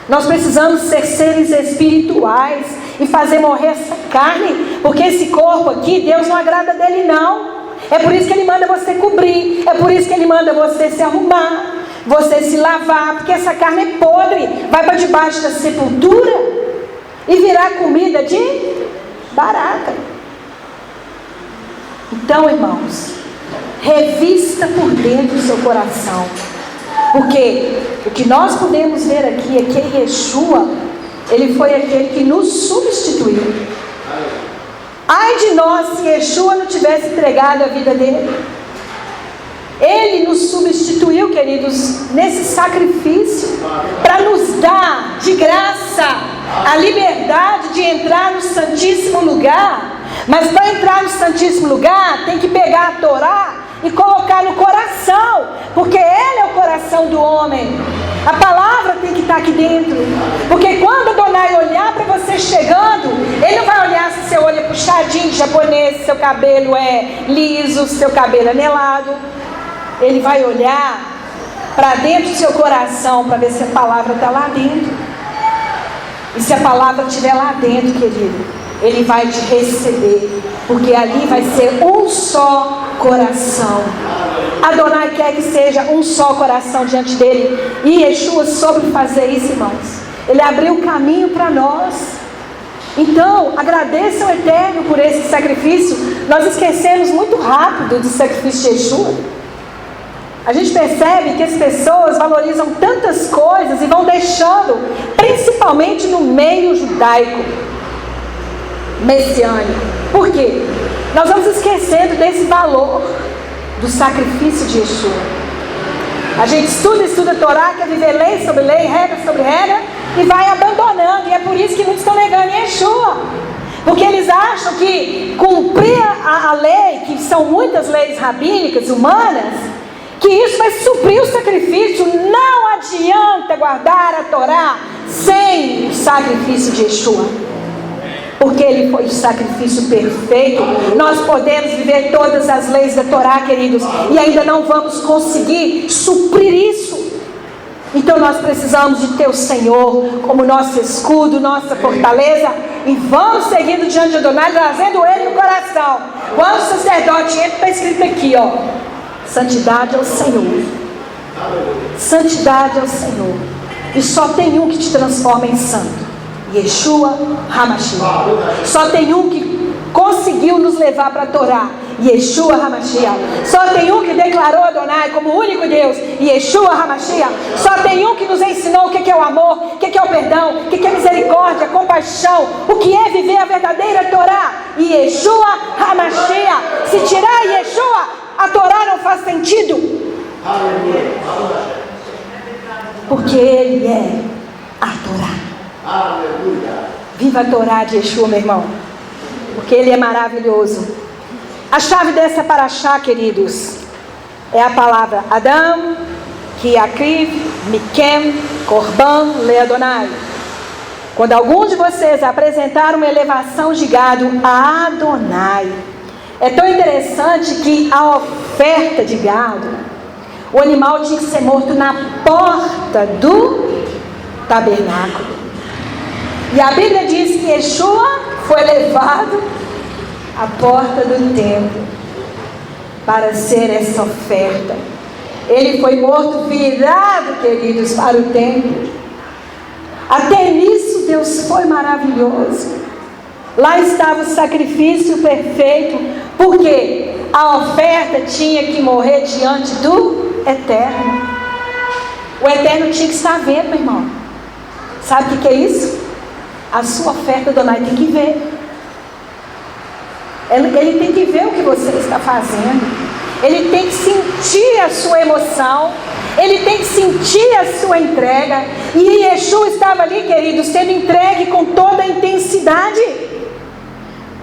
[SPEAKER 1] Nós precisamos ser seres espirituais e fazer morrer essa carne, porque esse corpo aqui, Deus não agrada dele não. É por isso que Ele manda você cobrir, é por isso que Ele manda você se arrumar, você se lavar, porque essa carne é podre, vai para debaixo da sepultura e virar comida de barata. Então, irmãos, revista por dentro o seu coração, porque o que nós podemos ver aqui é que Yeshua, Ele foi aquele que nos substituiu. Ai de nós se Yeshua não tivesse entregado a vida dele. Ele nos substituiu, queridos, nesse sacrifício, para nos dar de graça a liberdade de entrar no Santíssimo Lugar. Mas para entrar no Santíssimo Lugar, tem que pegar a Torá e colocar no coração, porque Ele é o coração do homem. A palavra tem que estar aqui dentro, porque quando Adonai olhar para você chegando, Ele não vai olhar se seu olho é puxadinho de japonês, se seu cabelo é liso, se seu cabelo é melado. Ele vai olhar para dentro do seu coração para ver se a palavra está lá dentro. E se a palavra estiver lá dentro, querido, Ele vai te receber, porque ali vai ser um só coração. Adonai quer que seja um só coração diante dele, e Yeshua soube fazer isso, irmãos. Ele abriu o caminho para nós. Então, agradeça ao Eterno por esse sacrifício. Nós esquecemos muito rápido do sacrifício de Yeshua. A gente percebe que as pessoas valorizam tantas coisas e vão deixando, principalmente no meio judaico, messiânico. Por quê? Nós vamos esquecendo desse valor do sacrifício de Yeshua. A gente estuda a Torá, quer viver lei sobre lei, regra sobre regra, e vai abandonando. E é por isso que muitos estão negando Yeshua. Porque eles acham que cumprir a lei, que são muitas leis rabínicas, humanas, que isso vai suprir o sacrifício. Não adianta guardar a Torá sem o sacrifício de Yeshua. Porque ele foi o sacrifício perfeito. Nós podemos viver todas as leis da Torá, queridos, e ainda não vamos conseguir suprir isso. Então nós precisamos de ter o Senhor como nosso escudo, nossa fortaleza, e vamos seguindo diante de Adonai, trazendo Ele no coração. Quando o sacerdote entra, está escrito aqui, ó: santidade ao Senhor. Santidade ao Senhor. E só tem um que te transforma em santo: Yeshua HaMashiach. Só tem um que conseguiu nos levar para a Torá: Yeshua HaMashiach. Só tem um que declarou Adonai como o único Deus: Yeshua HaMashiach. Só tem um que nos ensinou o que é o amor, o que é o perdão, o que é misericórdia, compaixão, o que é viver a verdadeira Torá: Yeshua HaMashiach. Se tirar Yeshua, a Torá não faz sentido. Porque Ele é a Torá. Viva a Torá de Yeshua, meu irmão, porque Ele é maravilhoso. A chave dessa paraxá, queridos, é a palavra Adam, Kiakriv, Mikem, Korban, Leadonai. Quando algum de vocês apresentar uma elevação de gado a Adonai, é tão interessante que a oferta de gado, o animal tinha que ser morto na porta do tabernáculo. E a Bíblia diz que Yeshua foi levado à porta do templo para ser essa oferta. Ele foi morto virado, queridos, para o templo. Até nisso Deus foi maravilhoso. Lá estava o sacrifício perfeito, porque a oferta tinha que morrer diante do Eterno. O Eterno tinha que estar vendo, meu irmão. Sabe o que é isso? A sua oferta, Adonai, tem que ver. Ele tem que ver o que você está fazendo. Ele tem que sentir a sua emoção. Ele tem que sentir a sua entrega. E Yeshua estava ali, querido, sendo entregue com toda a intensidade.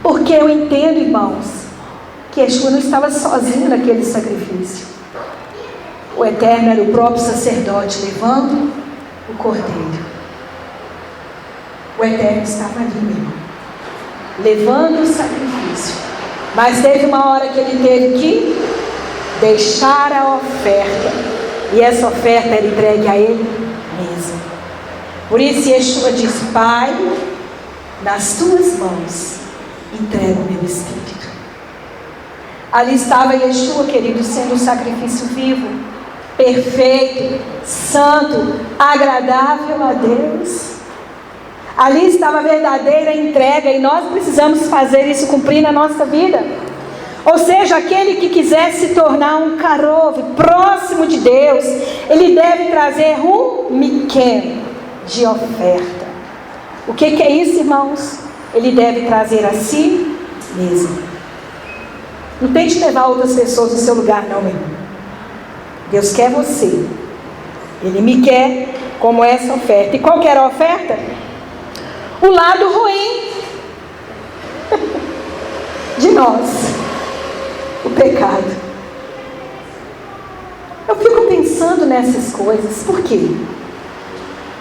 [SPEAKER 1] Porque eu entendo, irmãos, que Yeshua não estava sozinho naquele sacrifício. O Eterno era o próprio sacerdote levando o cordeiro. O Eterno estava ali, meu irmão, levando o sacrifício. Mas teve uma hora que ele teve que deixar a oferta. E essa oferta era entregue a ele mesmo. Por isso Yeshua disse: Pai, nas tuas mãos entrego o meu espírito. Ali estava Yeshua, querido, sendo um sacrifício vivo, perfeito, santo, agradável a Deus. Ali estava a verdadeira entrega, e nós precisamos fazer isso cumprir na nossa vida. Ou seja, aquele que quiser se tornar um karov, próximo de Deus, ele deve trazer um mikem de oferta. O que é isso, irmãos? Ele deve trazer a si mesmo. Não tente levar outras pessoas no seu lugar, não, meu irmão. Deus quer você. Ele me quer como essa oferta. E qual que era a oferta? O lado ruim de nós, o pecado. Eu fico pensando nessas coisas. Por quê?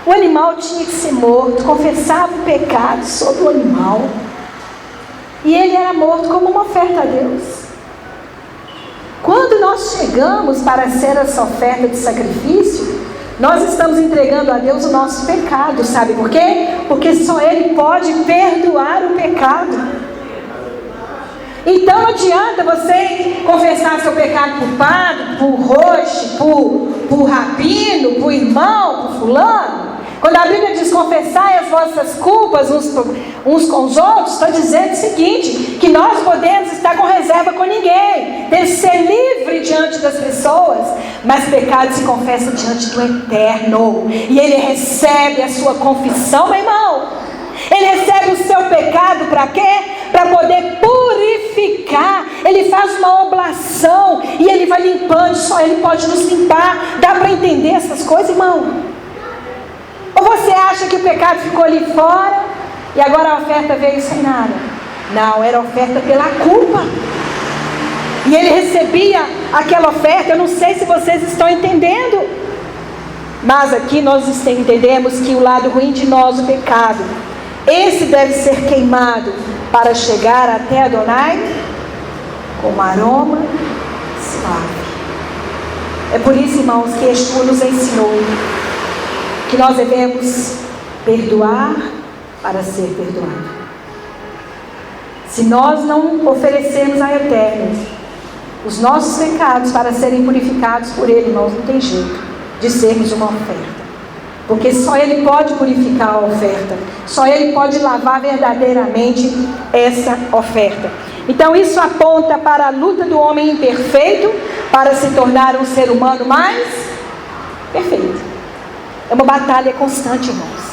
[SPEAKER 1] O animal tinha que ser morto, confessava o pecado sobre o animal, e ele era morto como uma oferta a Deus. Quando nós chegamos para ser essa oferta de sacrifício, nós estamos entregando a Deus o nosso pecado. Sabe por quê? Porque só Ele pode perdoar o pecado. Então não adianta você confessar seu pecado por padre, por roche, por rabino, por irmão, por fulano. Quando a Bíblia diz confessai as vossas culpas uns com os outros, está dizendo o seguinte, que nós podemos estar com reserva com ninguém, temos que ser livre diante das pessoas, mas pecado se confessa diante do Eterno, e Ele recebe a sua confissão, meu irmão. Ele recebe o seu pecado para quê? Para poder purificar. Ele faz uma oblação e Ele vai limpando, só Ele pode nos limpar. Dá para entender essas coisas, irmão? Ou você acha que o pecado ficou ali fora e agora a oferta veio sem nada? Não, era oferta pela culpa. E Ele recebia aquela oferta. Eu não sei se vocês estão entendendo, mas aqui nós entendemos que o lado ruim de nós, o pecado, esse deve ser queimado para chegar até Adonai com aroma suave. É por isso, irmãos, que Yeshua nos ensinou que nós devemos perdoar para ser perdoado. Se nós não oferecermos ao Eterno os nossos pecados para serem purificados por Ele, irmãos, não tem jeito de sermos uma oferta. Porque só Ele pode purificar a oferta. Só Ele pode lavar verdadeiramente essa oferta. Então isso aponta para a luta do homem imperfeito para se tornar um ser humano mais perfeito. É uma batalha constante, irmãos.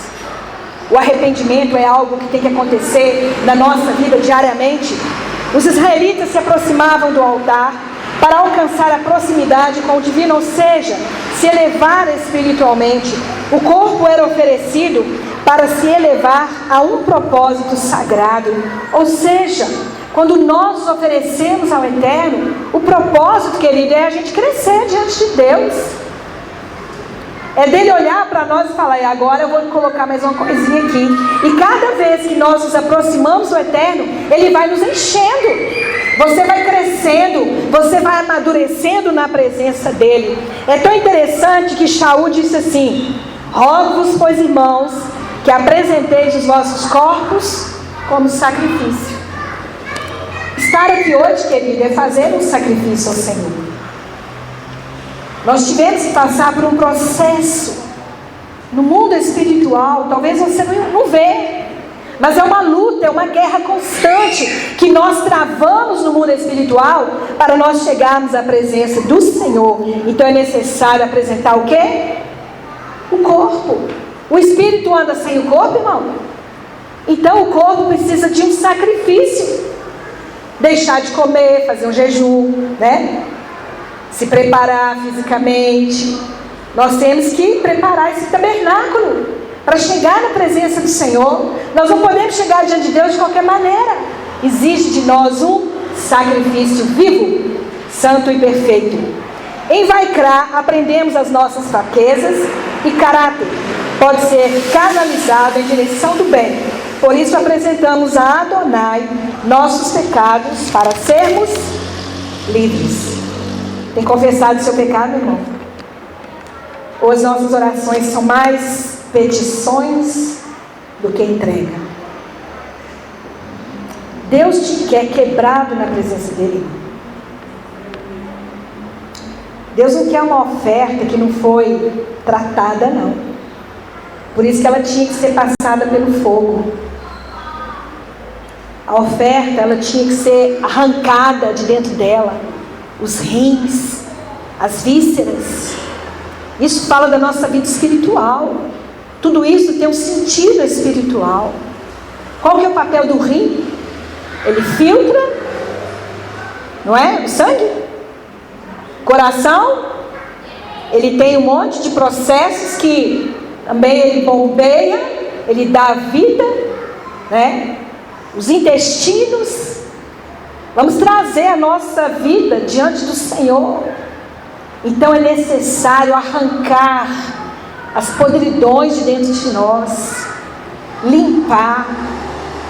[SPEAKER 1] O arrependimento é algo que tem que acontecer na nossa vida diariamente. Os israelitas se aproximavam do altar para alcançar a proximidade com o divino, ou seja, se elevar espiritualmente. O corpo era oferecido para se elevar a um propósito sagrado. Ou seja, quando nós nos oferecemos ao Eterno, o propósito, querido, é a gente crescer diante de Deus. É dele olhar para nós e falar, e agora eu vou colocar mais uma coisinha aqui. E cada vez que nós nos aproximamos do Eterno, Ele vai nos enchendo. Você vai crescendo, você vai amadurecendo na presença dEle. É tão interessante que Shaul disse assim: rogo-vos, pois, irmãos, que apresenteis os vossos corpos como sacrifício. Estar aqui hoje, querido, é fazer um sacrifício ao Senhor. Nós tivemos que passar por um processo no mundo espiritual, talvez você não vê, mas é uma luta, é uma guerra constante que nós travamos no mundo espiritual para nós chegarmos à presença do Senhor. Então é necessário apresentar o quê? O corpo. O espírito anda sem o corpo, irmão? Então o corpo precisa de um sacrifício. Deixar de comer, fazer um jejum, né? Se preparar fisicamente. Nós temos que preparar esse tabernáculo para chegar na presença do Senhor. Nós não podemos chegar diante de Deus de qualquer maneira. Exige de nós um sacrifício vivo, santo e perfeito. Em Vaikra aprendemos as nossas fraquezas e caráter pode ser canalizado em direção do bem. Por isso apresentamos a Adonai nossos pecados para sermos livres. Tem confessado o seu pecado, meu irmão? Ou as nossas orações são mais petições do que entrega? Deus te quer quebrado na presença dEle. Deus não quer uma oferta que não foi tratada, não. Por isso que ela tinha que ser passada pelo fogo. A oferta, ela tinha que ser arrancada de dentro dela. Os rins, as vísceras. Isso fala da nossa vida espiritual. Tudo isso tem um sentido espiritual. Qual que é o papel do rim? Ele filtra, não é? O sangue. Coração, ele tem um monte de processos que também ele bombeia, ele dá vida, né? Os intestinos. Vamos trazer a nossa vida diante do Senhor. Então é necessário arrancar as podridões de dentro de nós, limpar,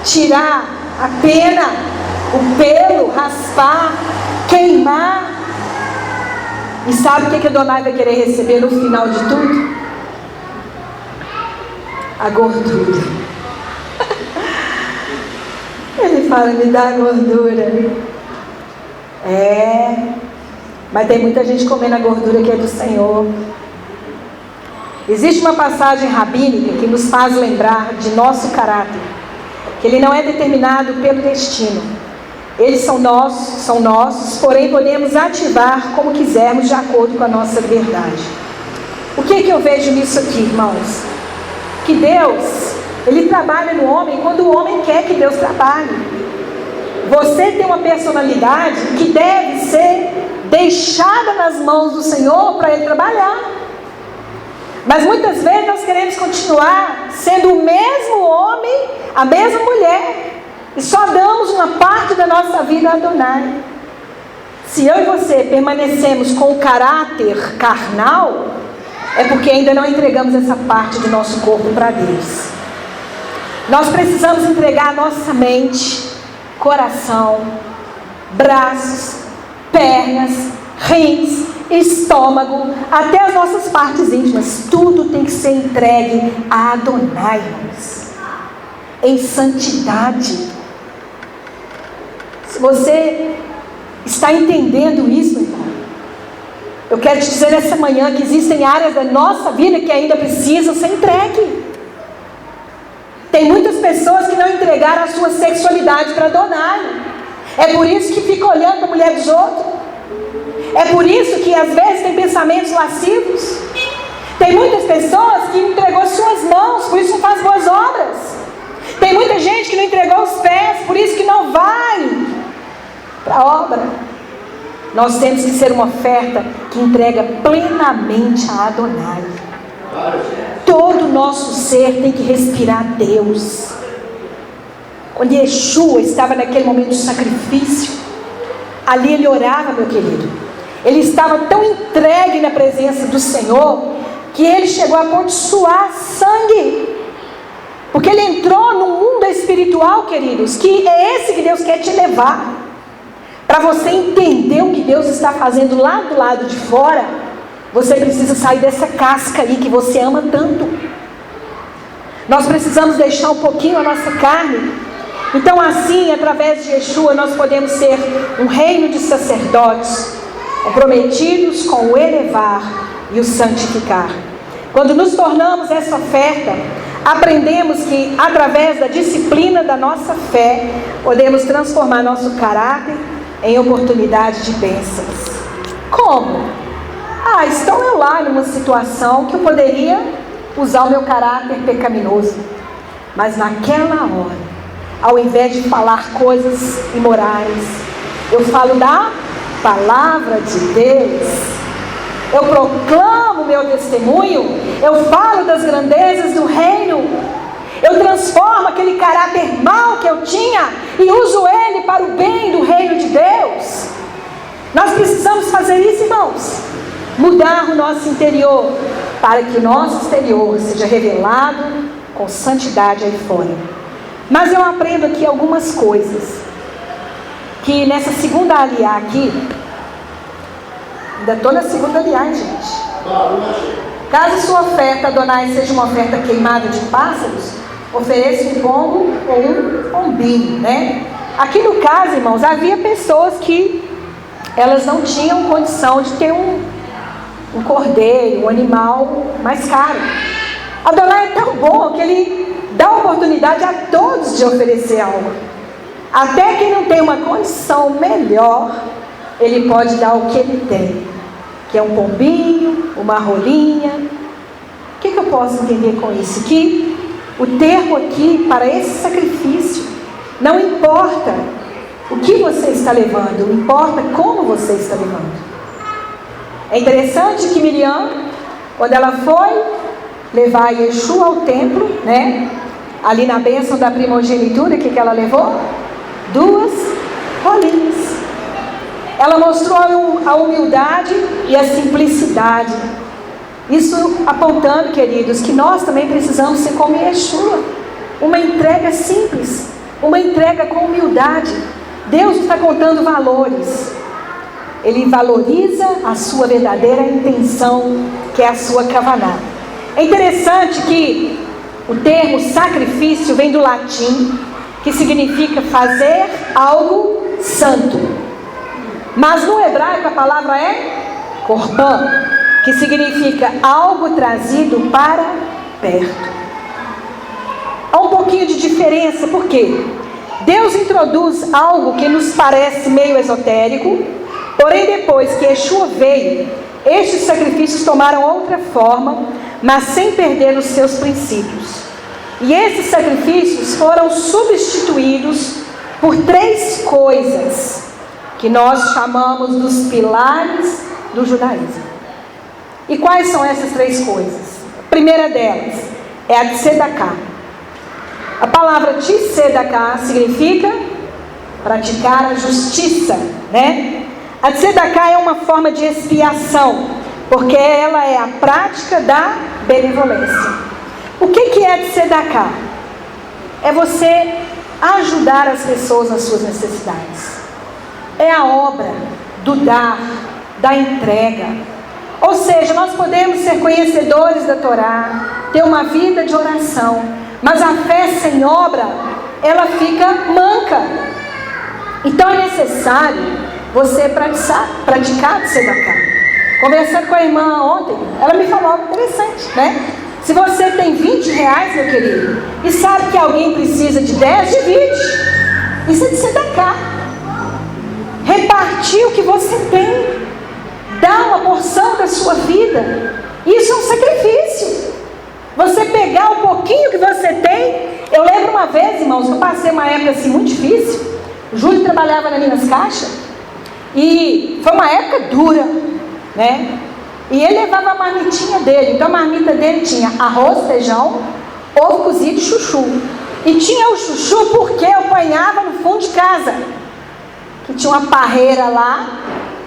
[SPEAKER 1] tirar a pena, o pelo, raspar, queimar. E sabe o que Adonai vai querer receber no final de tudo? A gordura. Ele fala, me dá gordura. Mas tem muita gente comendo a gordura que é do Senhor. Existe uma passagem rabínica que nos faz lembrar de nosso caráter, que ele não é determinado pelo destino. Eles são nossos, porém podemos ativar como quisermos de acordo com a nossa verdade. O que eu vejo nisso aqui, irmãos? Que Deus, Ele trabalha no homem quando o homem quer que Deus trabalhe. Você tem uma personalidade que deve ser deixada nas mãos do Senhor para Ele trabalhar. Mas muitas vezes nós queremos continuar sendo o mesmo homem, a mesma mulher, e só damos uma parte da nossa vida a Adonai. Se eu e você permanecemos com o caráter carnal, é porque ainda não entregamos essa parte do nosso corpo para Deus. Nós precisamos entregar a nossa mente, coração, braços, pernas, rins, estômago, até as nossas partes íntimas. Tudo tem que ser entregue a Adonai, irmãos, em santidade. Se você está entendendo isso, irmão, eu quero te dizer nessa manhã que existem áreas da nossa vida que ainda precisam ser entregue. Tem muitas pessoas que não entregaram a sua sexualidade para Adonai. É por isso que fica olhando para a mulher dos outros. É por isso que às vezes tem pensamentos lascivos. Tem muitas pessoas que entregou suas mãos, por isso não faz boas obras. Tem muita gente que não entregou os pés, por isso que não vai para a obra. Nós temos que ser uma oferta que entrega plenamente a Adonai. Todo o nosso ser tem que respirar Deus. Quando Yeshua estava naquele momento de sacrifício, ali ele orava, meu querido. Ele estava tão entregue na presença do Senhor, que ele chegou a ponto de suar sangue. Porque ele entrou no mundo espiritual, queridos, que é esse que Deus quer te levar. Para você entender o que Deus está fazendo lá do lado de fora, você precisa sair dessa casca aí que você ama tanto. Nós precisamos deixar um pouquinho a nossa carne. Então assim, através de Yeshua, nós podemos ser um reino de sacerdotes, comprometidos com o elevar e o santificar. Quando nos tornamos essa oferta, aprendemos que através da disciplina da nossa fé, podemos transformar nosso caráter em oportunidade de bênçãos. Como? Estou eu lá numa situação que eu poderia usar o meu caráter pecaminoso, mas naquela hora, ao invés de falar coisas imorais, eu falo da palavra de Deus. Eu proclamo o meu testemunho, eu falo das grandezas do reino. Eu transformo aquele caráter mau que eu tinha e uso ele para o bem do reino de Deus. Nós precisamos fazer isso, irmãos. Mudar o nosso interior, para que o nosso exterior seja revelado com santidade aí fora. Mas eu aprendo aqui algumas coisas, que nessa segunda aliá aqui, ainda estou na segunda aliá, gente. Caso sua oferta, Adonai, seja uma oferta queimada de pássaros, ofereça um pombo ou um pombinho, né? Aqui no caso, irmãos, havia pessoas que elas não tinham condição de ter um cordeiro, um animal mais caro. Adonai é tão bom que ele dá oportunidade a todos de oferecer algo. Até quem não tem uma condição melhor, ele pode dar o que ele tem, que é um pombinho, uma rolinha. O que eu posso entender com isso? Que o termo aqui para esse sacrifício, não importa o que você está levando, importa como você está levando. É interessante que Miriam, quando ela foi levar Yeshua ao templo, né? Ali na bênção da primogenitura, o que ela levou? 2 rolinhas. Ela mostrou a humildade e a simplicidade. Isso apontando, queridos, que nós também precisamos ser como Yeshua. Uma entrega simples, uma entrega com humildade. Deus está contando valores. Ele valoriza a sua verdadeira intenção, que é a sua kavaná. É interessante que o termo sacrifício vem do latim, que significa fazer algo santo. Mas no hebraico a palavra é korban. que significa algo trazido para perto. Há um pouquinho de diferença, por quê? Deus introduz algo que nos parece meio esotérico, porém depois que Yeshua veio, estes sacrifícios tomaram outra forma, mas sem perder os seus princípios. E esses sacrifícios foram substituídos por 3 coisas que nós chamamos dos pilares do judaísmo. E quais são essas 3 coisas? A primeira delas é a tzedakah. A palavra tzedakah significa praticar a justiça, né? A tzedakah é uma forma de expiação, porque ela é a prática da benevolência. O que é tzedakah? É você ajudar as pessoas nas suas necessidades. É a obra do dar, da entrega. Ou seja, nós podemos ser conhecedores da Torá, ter uma vida de oração, mas a fé sem obra, ela fica manca. Então é necessário você praticar tzedakah. Conversando com a irmã ontem, ela me falou algo interessante, né? Se você tem 20 reais, meu querido, e sabe que alguém precisa de 10, divide. Isso é tzedakah. Repartir o que você tem. Dar uma porção da sua vida. Isso é um sacrifício. Você pegar o pouquinho que você tem. Eu lembro uma vez, irmãos, que eu passei uma época assim muito difícil. O Júlio trabalhava na Minas Caixa. E foi uma época dura, né? E ele levava a marmitinha dele. Então a marmita dele tinha arroz, feijão, ovo cozido e chuchu. E tinha o chuchu porque eu apanhava no fundo de casa, que tinha uma parreira lá.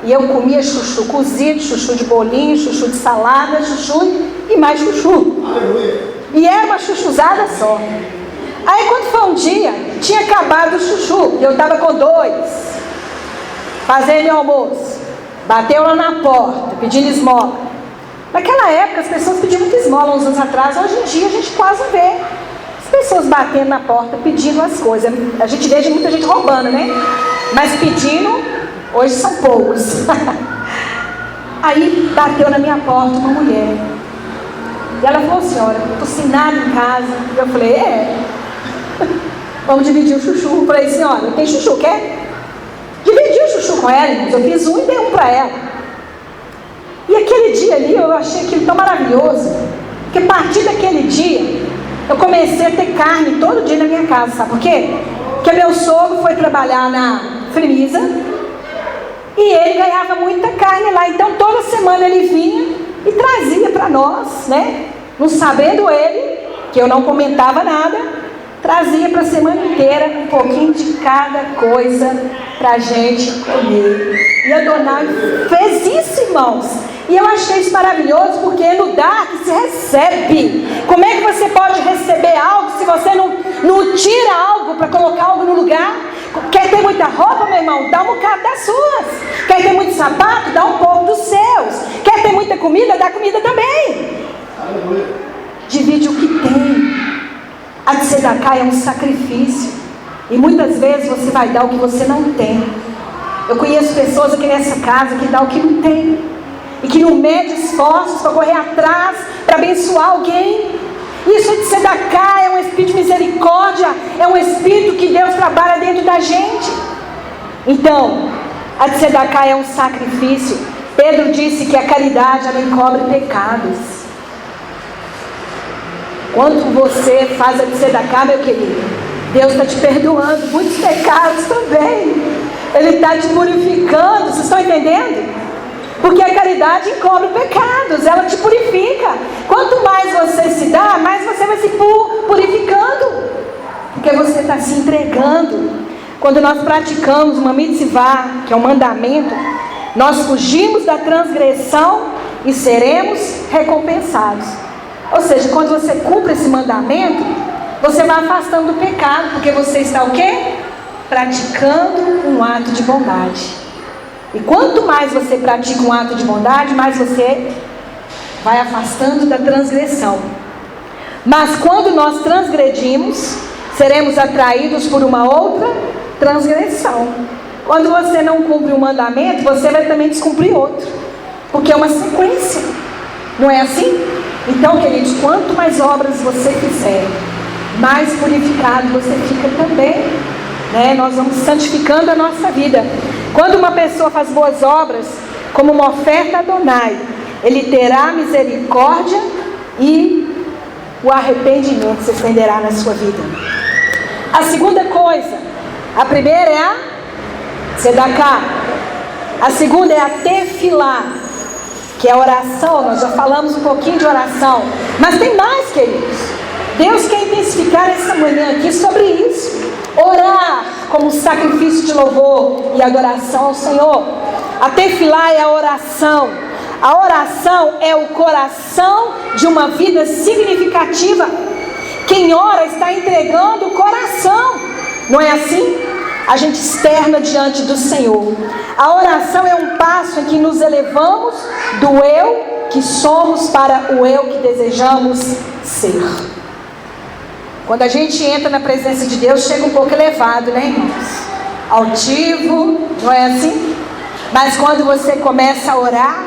[SPEAKER 1] E eu comia chuchu cozido, chuchu de bolinho, chuchu de salada, chuchu e mais chuchu. E era uma chuchuzada só. Aí quando foi um dia, tinha acabado o chuchu. E eu estava com 2. Fazendo meu almoço. Bateu lá na porta, pedindo esmola. Naquela época as pessoas pediam muita esmola uns anos atrás. Hoje em dia a gente quase vê as pessoas batendo na porta, pedindo as coisas. A gente vê muita gente roubando, né? Mas pedindo, hoje são poucos. Aí bateu na minha porta uma mulher. E ela falou: senhora, eu estou sem nada em casa. E eu falei: vamos dividir o chuchu. Eu falei: senhora, tem chuchu, quer? Dividi o chuchu com ela, eu fiz um e dei um para ela. E aquele dia ali eu achei aquilo tão maravilhoso, que a partir daquele dia eu comecei a ter carne todo dia na minha casa. Sabe por quê? Porque meu sogro foi trabalhar na Fremisa e ele ganhava muita carne lá. Então toda semana ele vinha e trazia para nós, né? Não sabendo ele, que eu não comentava nada, trazia para a semana inteira um pouquinho de cada coisa para a gente comer. E a dona fez isso, irmãos. E eu achei isso maravilhoso, porque é no dar que se recebe. Como é que você pode receber algo se você não tira algo para colocar algo no lugar? Quer ter muita roupa, meu irmão? Dá um bocado das suas. Quer ter muito sapato? Dá um pouco dos seus. Quer ter muita comida? Dá comida também. Divide o que tem. A tzedakah é um sacrifício. E muitas vezes você vai dar o que você não tem. Eu conheço pessoas aqui nessa casa que dá o que não tem. E que não mede esforços para correr atrás, para abençoar alguém. Isso é tzedakah, é um espírito de misericórdia. É um espírito que Deus trabalha dentro da gente. Então, a tzedakah é um sacrifício. Pedro disse que a caridade, ela encobre pecados. Quando você faz a tzedakah, meu querido, Deus está te perdoando muitos pecados também. Ele está te purificando. Vocês estão entendendo? Porque a caridade encobre pecados, ela te purifica. Quanto mais você se dá, mais você vai se purificando. Porque você está se entregando. Quando nós praticamos uma mitzvah, que é um mandamento, nós fugimos da transgressão e seremos recompensados. Ou seja, quando você cumpre esse mandamento, você vai afastando do pecado, porque você está o quê? Praticando um ato de bondade. E quanto mais você pratica um ato de bondade, mais você vai afastando da transgressão. Mas quando nós transgredimos, seremos atraídos por uma outra transgressão. Quando você não cumpre um mandamento, você vai também descumprir outro. Porque é uma sequência, não é assim? Então, queridos, quanto mais obras você fizer, mais purificado você fica também, né? Nós vamos santificando a nossa vida. Quando uma pessoa faz boas obras, como uma oferta a Adonai, ele terá misericórdia e o arrependimento se estenderá na sua vida. A segunda coisa, a primeira é a Tzedakah, a segunda é a Tefilá, que é a oração. Nós já falamos um pouquinho de oração, mas tem mais, queridos. Deus quer intensificar essa manhã aqui sobre isso. Orar como sacrifício de louvor e adoração ao Senhor. A Tefilá é a oração. A oração é o coração de uma vida significativa. Quem ora está entregando o coração, não é assim? A gente externa diante do Senhor. A oração é um passo em que nos elevamos do eu que somos para o eu que desejamos ser. Quando a gente entra na presença de Deus, chega um pouco elevado, né, irmãos? Altivo, não é assim? Mas quando você começa a orar,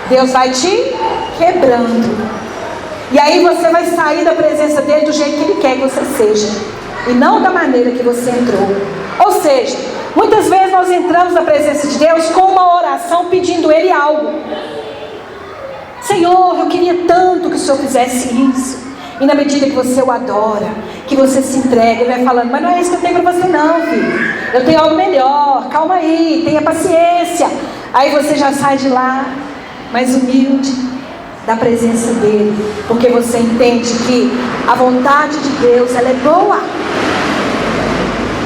[SPEAKER 1] Deus vai te quebrando. E aí você vai sair da presença dele do jeito que ele quer que você seja, e não da maneira que você entrou. Ou seja, muitas vezes nós entramos na presença de Deus com uma oração pedindo ele algo. Senhor, eu queria tanto que o Senhor fizesse isso. E na medida que você o adora, que você se entrega, ele vai falando, mas não é isso que eu tenho para você não, filho. Eu tenho algo melhor, calma aí, tenha paciência. Aí você já sai de lá mais humilde da presença dele, porque você entende que a vontade de Deus, ela é boa.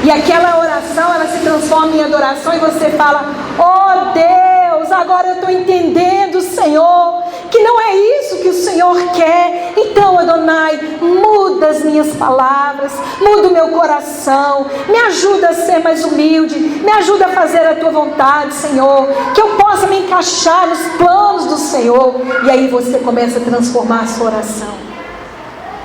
[SPEAKER 1] E aquela oração, ela se transforma em adoração, e você fala, oh Deus, agora eu estou entendendo, Senhor, que não é isso que o Senhor quer. Então, Adonai, muda as minhas palavras, muda o meu coração, me ajuda a ser mais humilde, me ajuda a fazer a tua vontade, Senhor, que eu possa me encaixar nos planos do Senhor. E aí você começa a transformar a sua oração,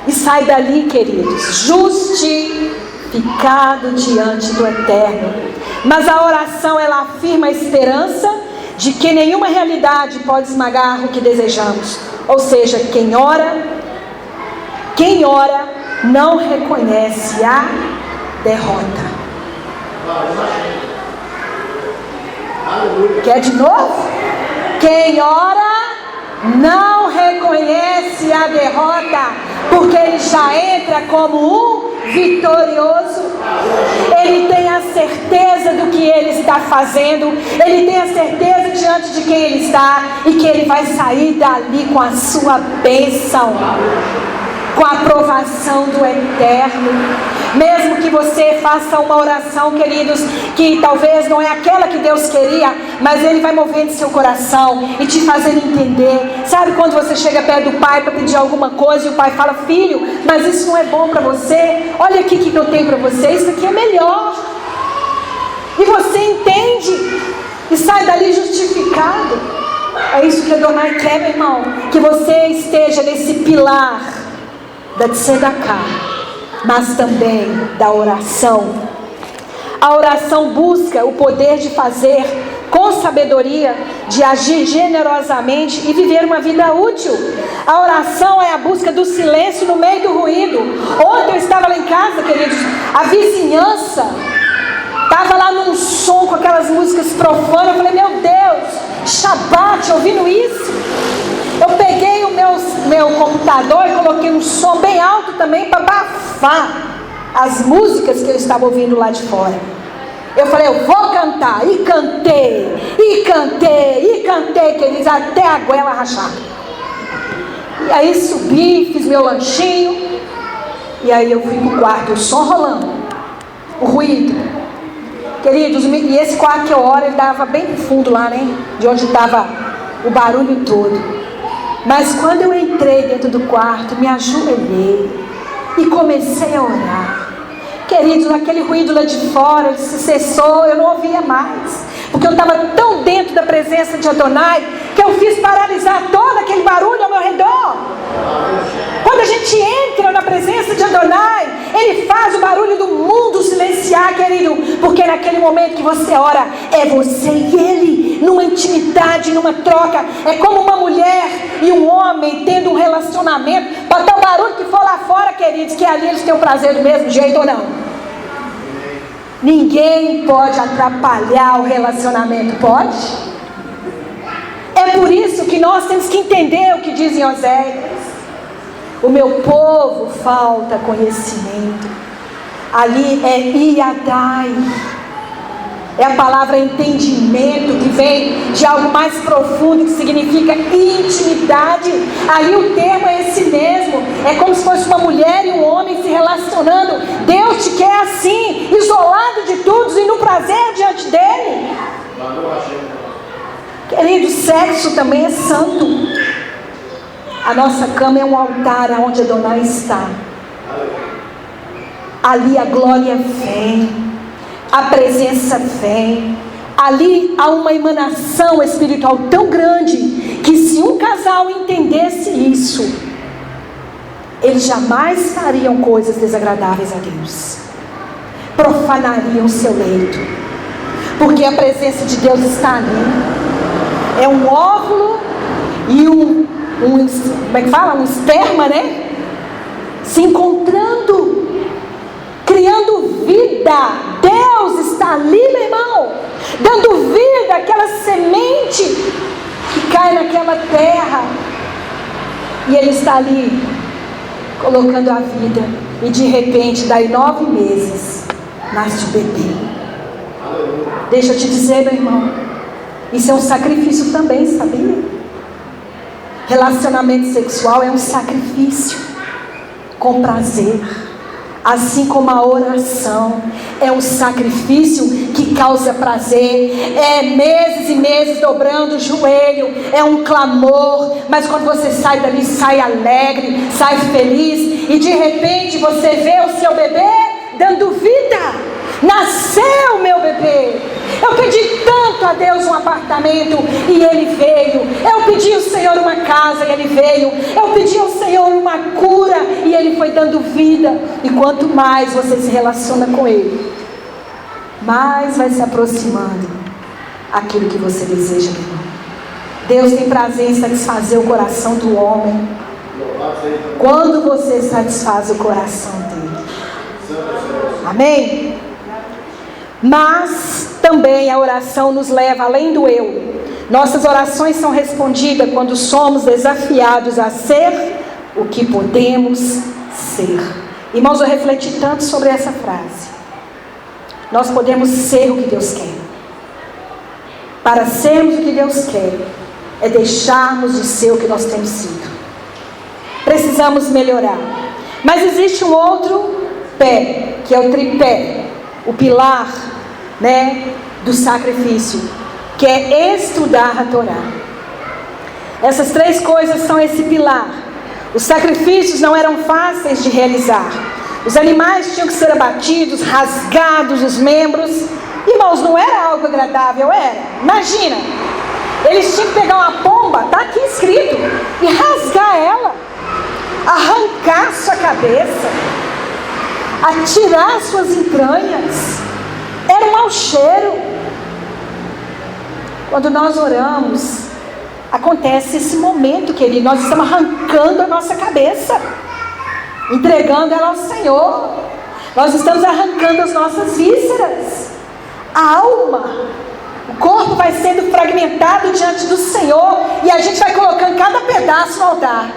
[SPEAKER 1] e sai dali, queridos, justificado diante do Eterno. Mas a oração, ela afirma a esperança de que nenhuma realidade pode esmagar o que desejamos. Ou seja, quem ora não reconhece a derrota. Quer de novo? Quem ora não reconhece a derrota, porque ele já entra como um vitorioso. Ele tem a certeza do que ele está fazendo, ele tem a certeza diante de quem ele está, e que ele vai sair dali com a sua bênção, com a aprovação do Eterno. Mesmo que você faça uma oração, queridos, que talvez não é aquela que Deus queria, mas ele vai movendo seu coração e te fazendo entender. Sabe quando você chega perto do pai para pedir alguma coisa, e o pai fala, filho, mas isso não é bom para você, olha aqui o que eu tenho para você, isso aqui é melhor. E você entende e sai dali justificado. É isso que Adonai quer, meu irmão, que você esteja nesse pilar da Tzedakah, mas também da oração. A oração busca o poder de fazer com sabedoria, de agir generosamente e viver uma vida útil. A oração é a busca do silêncio no meio do ruído. Ontem eu estava lá em casa, queridos, a vizinhança estava lá num som com aquelas músicas profanas. Eu falei, meu Deus, Shabbat, ouvindo isso? Eu peguei o meu computador e coloquei um som bem alto também para abafar as músicas que eu estava ouvindo lá de fora. Eu falei, eu vou cantar. E cantei, queridos, até a goela rachar. E aí subi, fiz meu lanchinho, e aí eu fui pro quarto, o som rolando, o ruído. Queridos, e esse quarto que eu oro, ele dava bem no fundo lá, né? De onde estava o barulho todo. Mas quando eu entrei dentro do quarto, me ajoelhei e comecei a orar. Queridos, aquele ruído lá de fora se cessou, eu não ouvia mais, porque eu estava tão dentro da presença de Adonai, que eu fiz paralisar todo aquele barulho ao meu redor. Quando a gente entra na presença de Adonai, ele faz o barulho do mundo silenciar, querido, porque naquele momento que você ora, é você e ele, numa intimidade intimidade, numa troca. É como uma mulher e um homem tendo um relacionamento. Pode ter o barulho que for lá fora, queridos, que ali eles têm o prazer do mesmo jeito ou não. Ninguém pode atrapalhar o relacionamento, pode? É por isso que nós temos que entender o que diz em Oséias. O meu povo falta conhecimento. Ali é Iadai. É a palavra entendimento, que vem de algo mais profundo, que significa intimidade. Ali o termo é esse mesmo. É como se fosse uma mulher e um homem se relacionando. Deus te quer assim, isolado de todos e no prazer diante dele. Querido, sexo também é santo. A nossa cama é um altar onde Adonai está. Ali a glória vem, a presença vem. Ali há uma emanação espiritual tão grande que se um casal entendesse isso, eles jamais fariam coisas desagradáveis a Deus, profanariam o seu leito, porque a presença de Deus está ali. É um óvulo e como é que fala? Um esperma, né? Se encontrando, criando vida. Deus está ali, meu irmão, dando vida àquela semente que cai naquela terra, e Ele está ali colocando a vida, e de repente, daí 9 meses, nasce o bebê. Deixa eu te dizer, meu irmão, isso é um sacrifício também, sabia? Relacionamento sexual é um sacrifício com prazer, assim como a oração é um sacrifício que causa prazer. É meses e meses dobrando o joelho, é um clamor, mas quando você sai dali, sai alegre, sai feliz, e de repente você vê o seu bebê dando vida. Nasceu meu bebê. Eu pedi tanto a Deus um apartamento e Ele veio. Eu pedi ao Senhor uma casa e Ele veio. Eu pedi ao Senhor uma cura e Ele foi dando vida. E quanto mais você se relaciona com Ele, mais vai se aproximando aquilo que você deseja, meu irmão. Deus tem prazer em satisfazer o coração do homem quando você satisfaz o coração dele. Amém? Mas também a oração nos leva além do eu. Nossas orações são respondidas quando somos desafiados a ser o que podemos ser. Irmãos, eu refleti tanto sobre essa frase. Nós podemos ser o que Deus quer. Para sermos o que Deus quer, é deixarmos de ser o que nós temos sido. Precisamos melhorar. Mas existe um outro pé, que é o tripé, o pilar, né, do sacrifício, que é estudar a Torá. Essas 3 coisas são esse pilar. Os sacrifícios não eram fáceis de realizar. Os animais tinham que ser abatidos, rasgados os membros. Irmãos, não era algo agradável, era. Imagina, eles tinham que pegar uma pomba, está aqui escrito, e rasgar ela, arrancar sua cabeça, atirar suas entranhas. Era um mau cheiro. Quando nós oramos, acontece esse momento, querido. Nós estamos arrancando a nossa cabeça, entregando ela ao Senhor. Nós estamos arrancando as nossas vísceras, a alma. O corpo vai sendo fragmentado diante do Senhor, e a gente vai colocando cada pedaço no altar.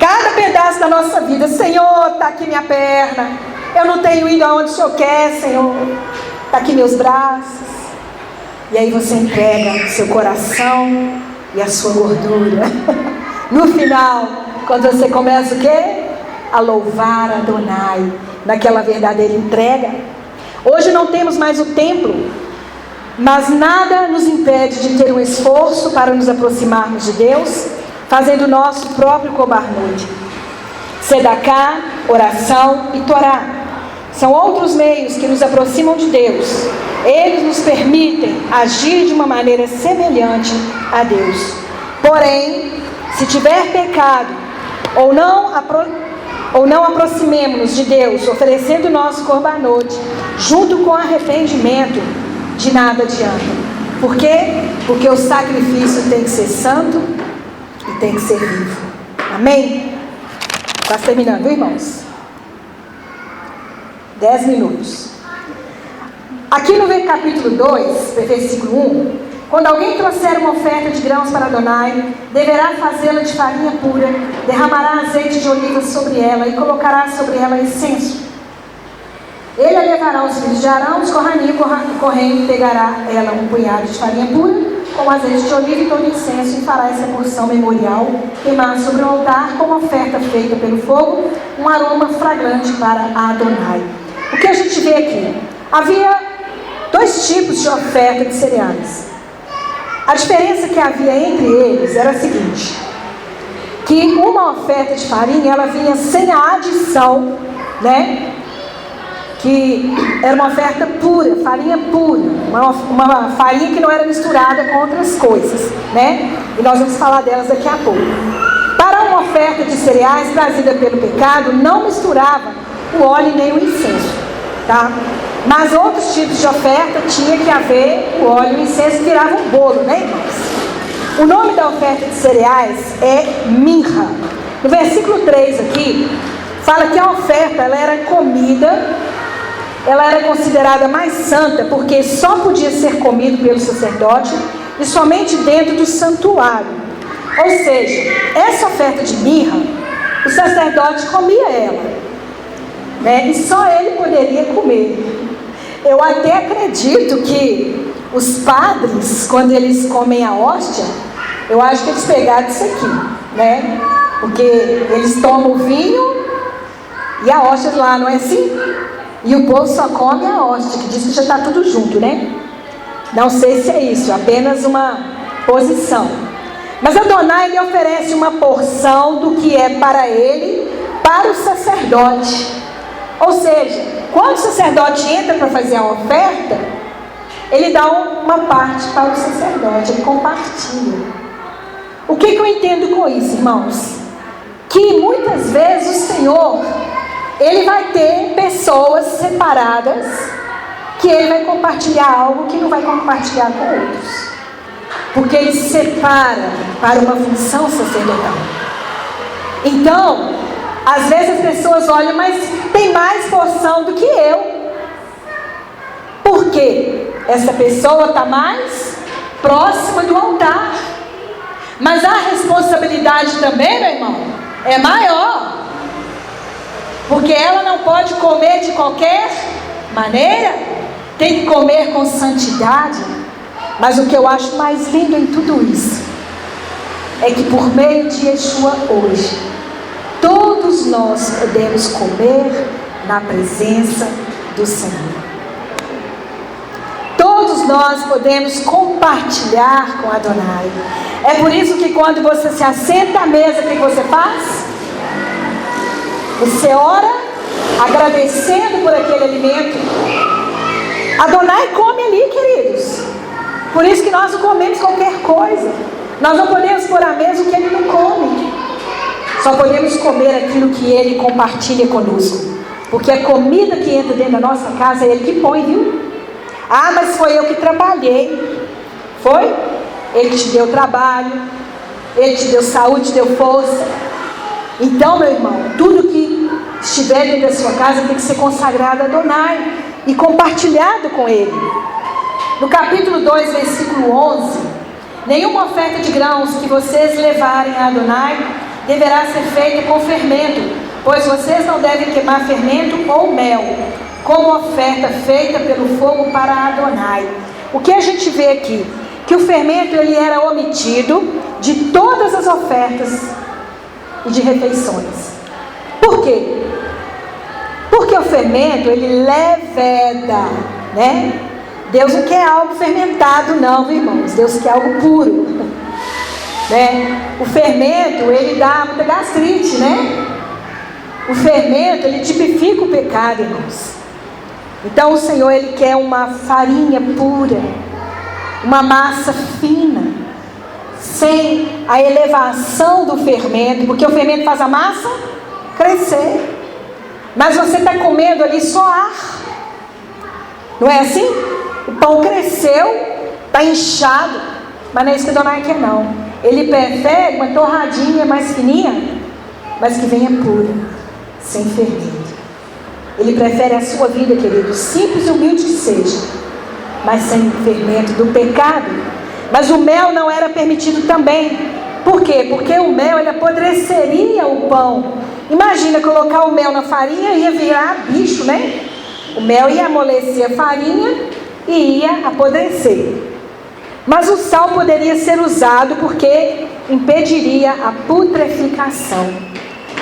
[SPEAKER 1] Cada pedaço da nossa vida. Senhor, está aqui minha perna. Eu não tenho ido aonde o Senhor quer, Senhor. Está aqui meus braços. E aí você entrega seu coração e a sua gordura. No final, quando você começa o quê? A louvar a Adonai, naquela verdadeira entrega. Hoje não temos mais o templo, mas nada nos impede de ter um esforço para nos aproximarmos de Deus, fazendo o nosso próprio cobarnude. Sedacá, oração e Torá são outros meios que nos aproximam de Deus. Eles nos permitem agir de uma maneira semelhante a Deus. Porém, se tiver pecado, ou não aproximemos de Deus, oferecendo o nosso corbanote, junto com arrependimento, de nada adianta. Por quê? Porque o sacrifício tem que ser santo e tem que ser vivo. Amém? Está terminando, irmãos? 10 minutos. Aqui no capítulo 2, versículo 1, quando alguém trouxer uma oferta de grãos para Adonai, deverá fazê-la de farinha pura, derramará azeite de oliva sobre ela e colocará sobre ela incenso. Ele a levará aos filhos de Arão, os Kohanim, correndo, pegará ela um punhado de farinha pura, com azeite de oliva e todo incenso, e fará essa porção memorial queimar sobre o altar como oferta feita pelo fogo, um aroma fragrante para Adonai. O que a gente vê aqui? Havia 2 tipos de oferta de cereais. A diferença que havia entre eles era a seguinte: que uma oferta de farinha, ela vinha sem a adição, né? Que era uma oferta pura, farinha pura, uma farinha que não era misturada com outras coisas, né? E nós vamos falar delas daqui a pouco. Para uma oferta de cereais trazida pelo pecado, não misturava o óleo nem o incenso, tá? Mas outros tipos de oferta tinha que haver o óleo e o incenso, que virava um bolo, né, irmãos? O nome da oferta de cereais é mirra. No versículo 3 aqui, fala que a oferta, ela era comida, ela era considerada mais santa, porque só podia ser comido pelo sacerdote e somente dentro do santuário. Ou seja, essa oferta de mirra, o sacerdote comia ela, né? E só ele poderia comer. Eu até acredito que os padres, quando eles comem a hóstia, eu acho que eles pegaram isso aqui, né? Porque eles tomam o vinho e a hóstia lá, não é assim? E o povo só come a hóstia, que diz que já está tudo junto, né? Não sei se é isso, apenas uma posição. Mas Adonai, ele oferece uma porção do que é para ele, para o sacerdote. Ou seja, quando o sacerdote entra para fazer a oferta, ele dá uma parte para o sacerdote, ele compartilha. O que eu entendo com isso, irmãos? Que muitas vezes o Senhor, ele vai ter pessoas separadas, que ele vai compartilhar algo que não vai compartilhar com outros, porque ele separa para uma função sacerdotal. Então, às vezes as pessoas olham, mas tem mais porção do que eu. Por quê? Essa pessoa está mais próxima do altar. Mas a responsabilidade também, meu irmão, é maior. Porque ela não pode comer de qualquer maneira, tem que comer com santidade. Mas o que eu acho mais lindo em tudo isso é que por meio de Yeshua hoje, todos nós podemos comer na presença do Senhor. Todos nós podemos compartilhar com Adonai. É por isso que quando você se assenta à mesa, o que você faz? Você ora agradecendo por aquele alimento. Adonai come ali, queridos. Por isso que nós não comemos qualquer coisa. Nós não podemos pôr à mesa o que ele não come. Só podemos comer aquilo que ele compartilha conosco. Porque a comida que entra dentro da nossa casa é ele que põe, viu? Ah, mas foi eu que trabalhei. Foi? Ele te deu trabalho, ele te deu saúde, te deu força. Então, meu irmão, tudo que estiver dentro da sua casa tem que ser consagrado a Adonai e compartilhado com ele. No capítulo 2, versículo 11: nenhuma oferta de grãos que vocês levarem a Adonai deverá ser feita com fermento, pois vocês não devem queimar fermento ou mel, como oferta feita pelo fogo para Adonai. O que a gente vê aqui? Que o fermento, ele era omitido de todas as ofertas e de refeições. Por quê? Porque o fermento, ele leveda, né? Deus não quer algo fermentado não, irmãos. Deus quer algo puro, né? O fermento, ele dá muita gastrite, né? O fermento, ele tipifica o pecado, irmãos. Então o Senhor, ele quer uma farinha pura, uma massa fina, sem a elevação do fermento, porque o fermento faz a massa crescer. Mas você está comendo ali só ar, não é assim? O pão cresceu, está inchado, mas não é isso que o Adonai quer não. Ele prefere uma torradinha mais fininha, mas que venha pura, sem fermento. Ele prefere a sua vida, querido, simples e humilde que seja, mas sem fermento do pecado. Mas o mel não era permitido também. Por quê? Porque o mel, ele apodreceria o pão. Imagina colocar o mel na farinha, ia virar bicho, né? O mel ia amolecer a farinha e ia apodrecer. Mas o sal poderia ser usado porque impediria a putreficação.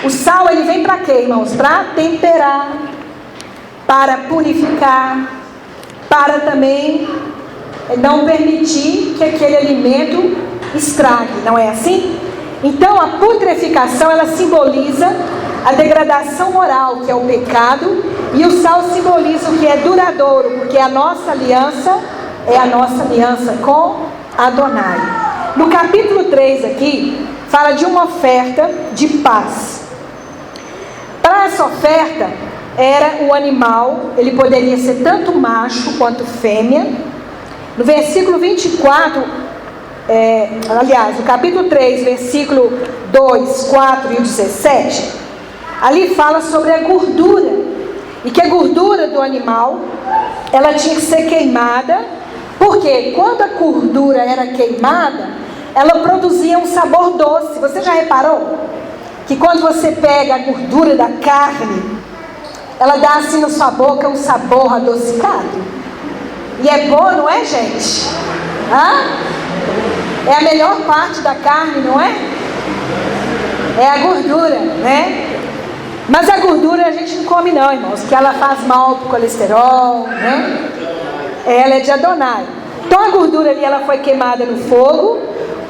[SPEAKER 1] O sal, ele vem para quê, irmãos? Para temperar, para purificar, para também não permitir que aquele alimento estrague, não é assim? Então a putreficação, ela simboliza a degradação moral, que é o pecado, e o sal simboliza o que é duradouro, porque a nossa aliança é a nossa aliança com Adonai. No capítulo 3 aqui, fala de uma oferta de paz. Para essa oferta, era o animal, ele poderia ser tanto macho quanto fêmea. No versículo 24, no capítulo 3, versículo 2, 4 e 17, ali fala sobre a gordura, e que a gordura do animal, ela tinha que ser queimada, porque quando a gordura era queimada, ela produzia um sabor doce. Você já reparou? Que quando você pega a gordura da carne, ela dá assim na sua boca um sabor adocicado. E é bom, não é, gente? É a melhor parte da carne, não é? É a gordura, né? Mas a gordura a gente não come não, irmãos, porque ela faz mal para o colesterol, né? Ela é de Adonai. Então a gordura ali, ela foi queimada no fogo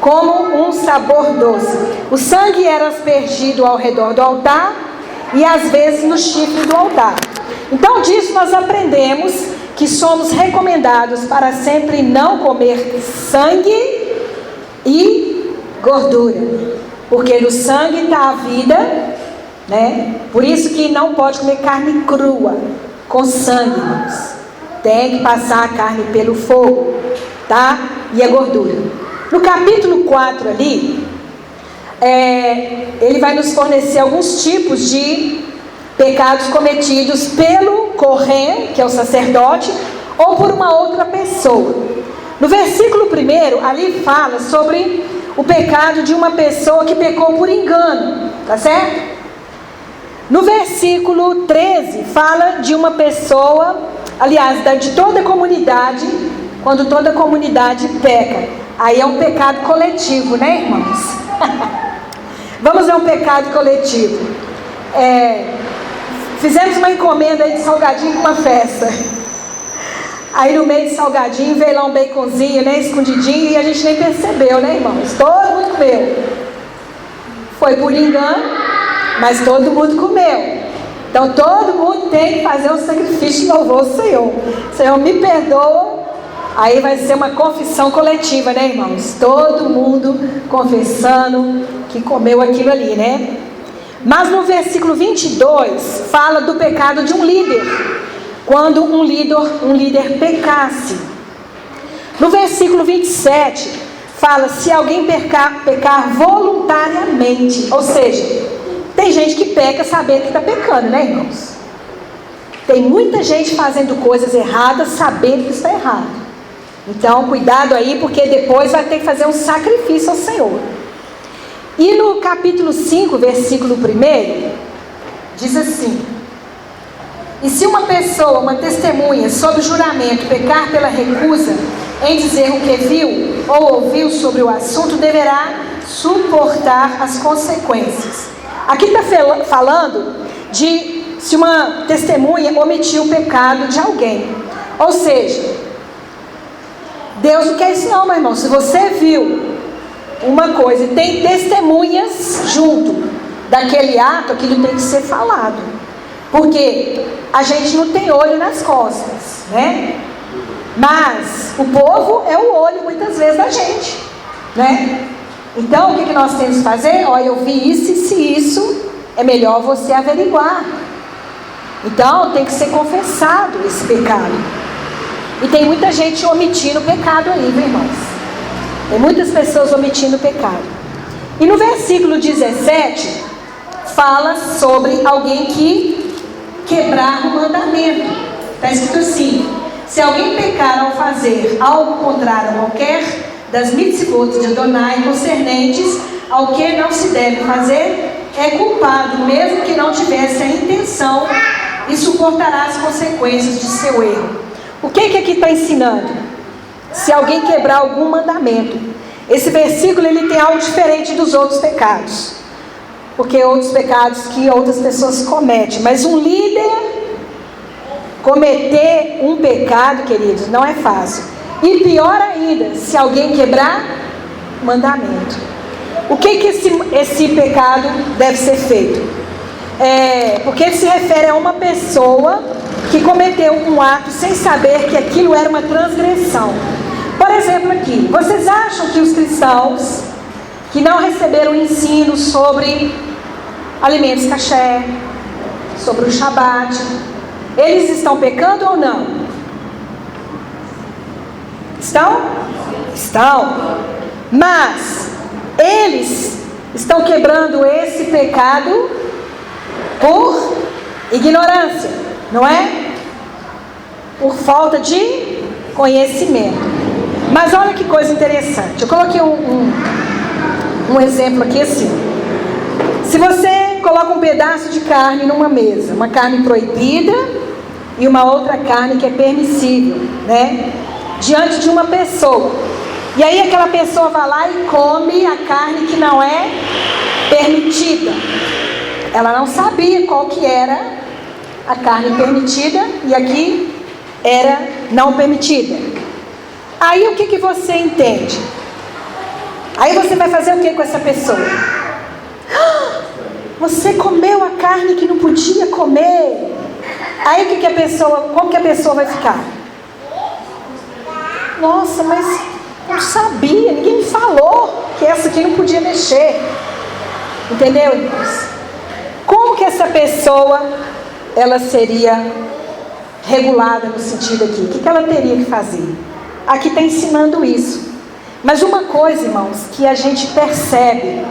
[SPEAKER 1] como um sabor doce. O sangue era aspergido ao redor do altar e às vezes no chifre do altar. Então disso nós aprendemos que somos recomendados para sempre não comer sangue e gordura, porque no sangue está a vida, né? Por isso que não pode comer carne crua com sangue, irmãos. Tem que passar a carne pelo fogo, tá? E a gordura. No capítulo 4 ali, ele vai nos fornecer alguns tipos de pecados cometidos pelo Corém, que é o sacerdote, ou por uma outra pessoa. No versículo 1, ali fala sobre o pecado de uma pessoa que pecou por engano, tá certo? No versículo 13, fala de uma pessoa, aliás, de toda a comunidade, quando toda a comunidade peca. Aí é um pecado coletivo, né, irmãos? Vamos ver um pecado coletivo. Fizemos uma encomenda aí de salgadinho com uma festa. Aí no meio de salgadinho veio lá um baconzinho, né, escondidinho, e a gente nem percebeu, né, irmãos? Todo mundo comeu. Foi por engano, mas todo mundo comeu. Então todo mundo tem que fazer um sacrifício de louvor ao Senhor. Senhor, me perdoa. Aí vai ser uma confissão coletiva, né, irmãos? Todo mundo confessando que comeu aquilo ali, né? Mas no versículo 22 fala do pecado de um líder, quando um líder pecasse. No versículo 27 fala se alguém pecar voluntariamente, ou seja, tem gente que peca sabendo que está pecando, né, irmãos? Tem muita gente fazendo coisas erradas sabendo que está errado. Então cuidado aí, porque depois vai ter que fazer um sacrifício ao Senhor. E no capítulo 5, versículo 1, diz assim: e se uma pessoa, uma testemunha, sob juramento, pecar pela recusa em dizer o que viu ou ouviu sobre o assunto, deverá suportar as consequências. Aqui está falando de se uma testemunha omitiu o pecado de alguém. Ou seja, Deus não quer isso não, meu irmão. Se você viu uma coisa e tem testemunhas junto daquele ato, aquilo tem que ser falado, porque a gente não tem olho nas costas, né? Mas o povo é o olho muitas vezes da gente, né? Então o que nós temos que fazer? Olha, eu vi isso e se isso, é melhor você averiguar. Então tem que ser confessado esse pecado. E tem muita gente omitindo o pecado aí, viu, irmãos? Tem muitas pessoas omitindo o pecado. E no versículo 17, fala sobre alguém que quebrar o mandamento. Está escrito assim: se alguém pecar ao fazer algo contrário a qualquer das mitzvot de Adonai concernentes ao que não se deve fazer, é culpado, mesmo que não tivesse a intenção, e suportará as consequências de seu erro. O que aqui está ensinando? Se alguém quebrar algum mandamento. Esse versículo ele tem algo diferente dos outros pecados, porque outros pecados que outras pessoas cometem, mas um líder cometer um pecado, queridos, não é fácil. E pior ainda, se alguém quebrar mandamento. O que esse pecado deve ser feito? Porque ele se refere a uma pessoa que cometeu um ato sem saber que aquilo era uma transgressão. Por exemplo aqui, vocês acham que os cristãos que não receberam ensino sobre alimentos kasher, sobre o Shabat, eles estão pecando ou não? Estão? Estão. Mas eles estão quebrando esse pecado por ignorância, não é? Por falta de conhecimento. Mas olha que coisa interessante. Eu coloquei um exemplo aqui assim. Se você coloca um pedaço de carne numa mesa, uma carne proibida e uma outra carne que é permissível, né? Diante de uma pessoa. E aí aquela pessoa vai lá e come a carne que não é permitida. Ela não sabia qual que era a carne permitida e aqui era não permitida. Aí o que você entende? Aí você vai fazer o que com essa pessoa? Você comeu a carne que não podia comer. Aí como que a pessoa vai ficar? Nossa, mas não sabia, ninguém me falou que essa aqui não podia mexer. Entendeu, irmãos? Como que essa pessoa, ela seria regulada no sentido aqui? O que ela teria que fazer? Aqui está ensinando isso. Mas uma coisa, irmãos, que a gente percebe,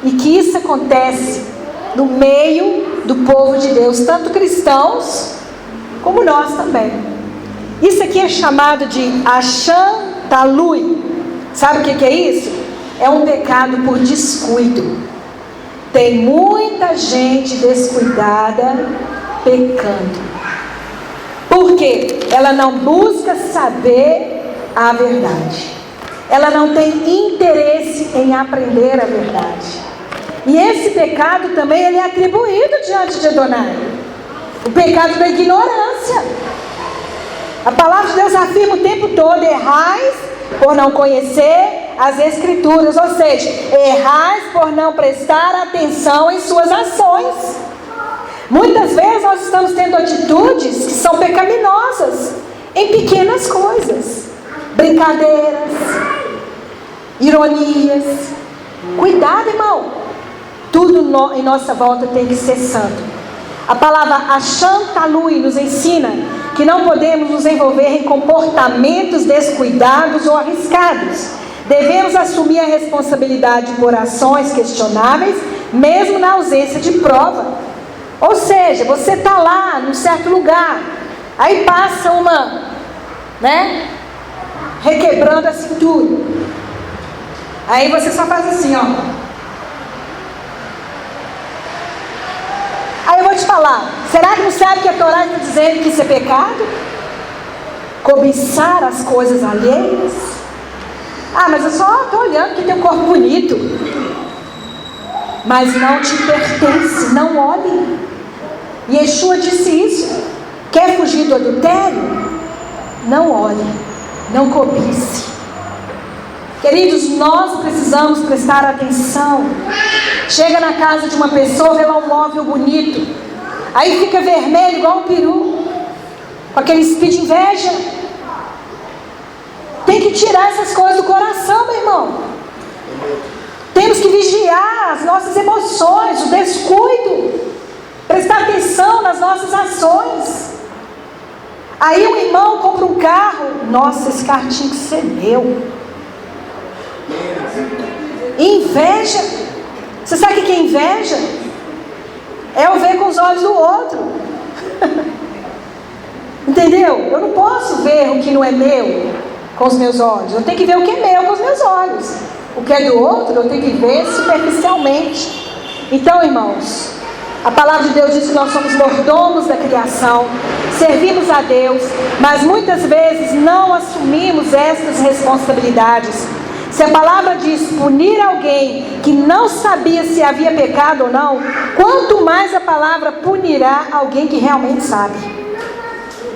[SPEAKER 1] e que isso acontece no meio do povo de Deus, tanto cristãos, como nós também. Isso aqui é chamado de Acham Talui. Sabe o que é isso? É um pecado por descuido. Tem muita gente descuidada pecando. Por quê? Ela não busca saber a verdade. Ela não tem interesse em aprender a verdade. E esse pecado também ele é atribuído diante de Adonai. O pecado da ignorância. A palavra de Deus afirma o tempo todo: errais por não conhecer as Escrituras. Ou seja, errais por não prestar atenção em suas ações. Muitas vezes nós estamos tendo atitudes que são pecaminosas em pequenas coisas. Brincadeiras, ironias. Cuidado, irmão. Tudo em nossa volta tem que ser santo. A palavra Acham Talui nos ensina que não podemos nos envolver em comportamentos descuidados ou arriscados. Devemos assumir a responsabilidade por ações questionáveis, mesmo na ausência de prova. Ou seja, você está lá num certo lugar, aí passa uma, requebrando a cintura. Aí você só faz assim, ó. Aí eu vou te falar, será que não sabe que a Torá está dizendo que isso é pecado? Cobiçar as coisas alheias? Ah, mas eu só estou olhando que tem um corpo bonito. Mas não te pertence, não olhe. E Yeshua disse isso. Quer fugir do adultério? Não olhe, não cobice. Queridos, nós precisamos prestar atenção. Chega na casa de uma pessoa, vê lá um móvel bonito, aí fica vermelho igual um peru, com aquele espírito de inveja. Tem que tirar essas coisas do coração, meu irmão. Temos que vigiar as nossas emoções, o descuido, prestar atenção nas nossas ações. Aí um irmão compra um carro, nossa, esse carro tinha que ser meu. Inveja. Você sabe o que é inveja? É eu ver com os olhos do outro. Entendeu? Eu não posso ver o que não é meu com os meus olhos. Eu tenho que ver o que é meu com os meus olhos. O que é do outro, eu tenho que ver superficialmente. Então, irmãos, a palavra de Deus diz que nós somos mordomos da criação, servimos a Deus, mas muitas vezes não assumimos estas responsabilidades. Se a palavra diz punir alguém que não sabia se havia pecado ou não, quanto mais a palavra punirá alguém que realmente sabe.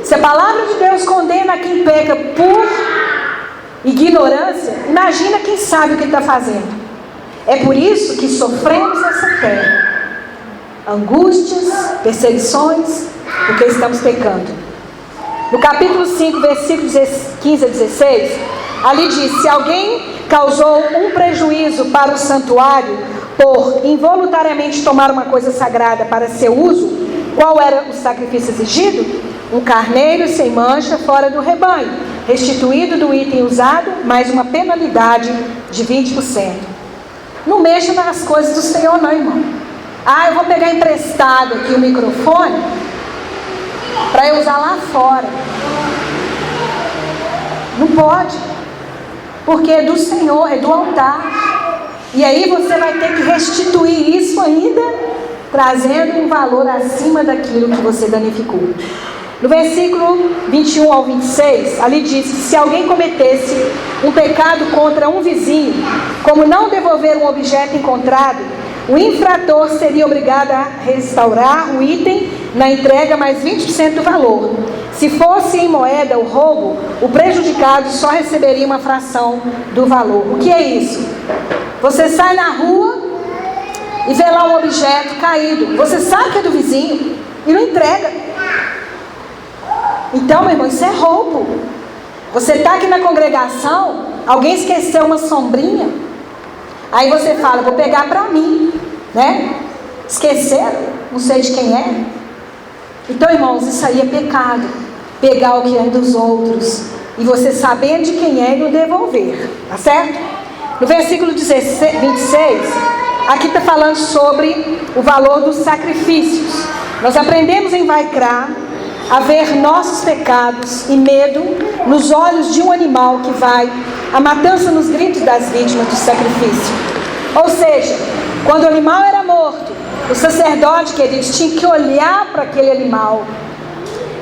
[SPEAKER 1] Se a palavra de Deus condena quem peca por ignorância, imagina quem sabe o que está fazendo. É por isso que sofremos nessa terra angústias, perseguições, porque estamos pecando. No capítulo 5, versículos 15 a 16, ali diz: se alguém causou um prejuízo para o santuário por involuntariamente tomar uma coisa sagrada para seu uso, qual era o sacrifício exigido? Um carneiro sem mancha fora do rebanho, restituído do item usado, mais uma penalidade de 20%. Não mexa nas coisas do Senhor não, irmão. Eu vou pegar emprestado aqui o microfone para eu usar lá fora. Não pode, porque é do Senhor, é do altar. E aí você vai ter que restituir isso ainda, trazendo um valor acima daquilo que você danificou. No versículo 21 ao 26, ali diz que se alguém cometesse um pecado contra um vizinho, como não devolver um objeto encontrado, o infrator seria obrigado a restaurar o item na entrega mais 20% do valor. Se fosse em moeda o roubo, o prejudicado só receberia uma fração do valor. O que é isso? Você sai na rua e vê lá um objeto caído. Você sabe que é do vizinho e não entrega. Então, meu irmão, isso é roubo. Você está aqui na congregação, alguém esqueceu uma sombrinha, aí você fala, vou pegar para mim, né? Esqueceram, não sei de quem é. Então, irmãos, isso aí é pecado. Pegar o que é dos outros e você sabendo de quem é e não devolver, tá certo? No versículo 26, aqui está falando sobre o valor dos sacrifícios. Nós aprendemos em Vaikra a ver nossos pecados e medo nos olhos de um animal que vai à matança nos gritos das vítimas do sacrifício. Ou seja, quando o animal era morto, o sacerdote, queridos, tinha que olhar para aquele animal.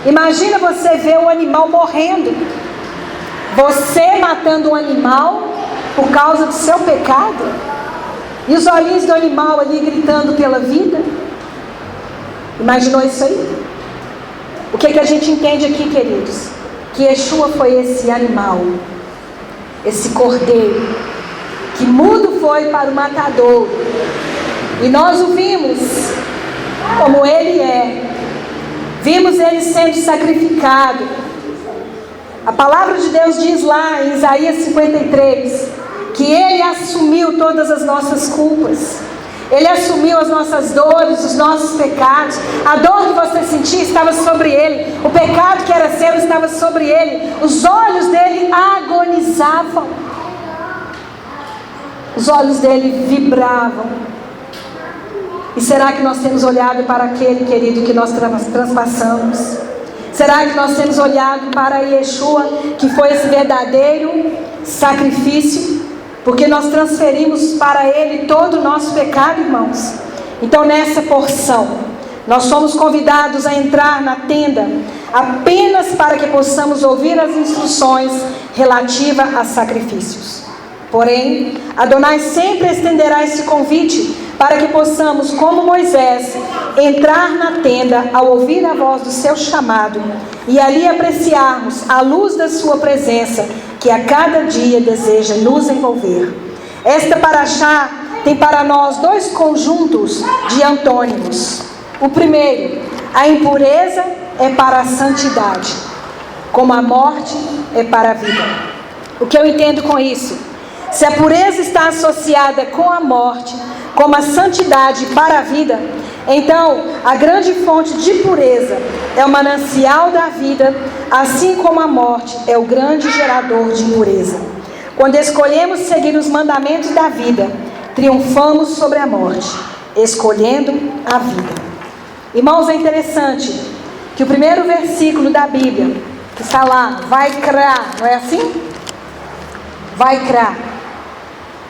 [SPEAKER 1] Imagina você ver um animal morrendo, você matando um animal por causa do seu pecado, e os olhinhos do animal ali gritando pela vida. Imaginou isso aí? O que a gente entende aqui, queridos? Que Yeshua foi esse animal, esse cordeiro, que mudo foi para o matador, e nós o vimos como ele é, vimos ele sendo sacrificado. A palavra de Deus diz lá em Isaías 53, que ele assumiu todas as nossas culpas. Ele assumiu as nossas dores, os nossos pecados. A dor que você sentia estava sobre ele. O pecado que era seu estava sobre ele. Os olhos dele agonizavam. Os olhos dele vibravam. E será que nós temos olhado para aquele, querido, que nós transpassamos? Será que nós temos olhado para Yeshua, que foi esse verdadeiro sacrifício? Porque nós transferimos para Ele todo o nosso pecado, irmãos. Então, nessa porção, nós somos convidados a entrar na tenda apenas para que possamos ouvir as instruções relativas a sacrifícios. Porém, Adonai sempre estenderá esse convite para que possamos, como Moisés, entrar na tenda ao ouvir a voz do seu chamado e ali apreciarmos a luz da sua presença, que a cada dia deseja nos envolver. Esta paraxá tem para nós dois conjuntos de antônimos. O primeiro, a impureza é para a santidade, como a morte é para a vida. O que eu entendo com isso? Se a pureza está associada com a morte, como a santidade para a vida, então a grande fonte de pureza é o manancial da vida, assim como a morte é o grande gerador de impureza. Quando escolhemos seguir os mandamentos da vida, triunfamos sobre a morte, escolhendo a vida. Irmãos, é interessante que o primeiro versículo da Bíblia, que está lá, vai crar, não é assim? Vai crar.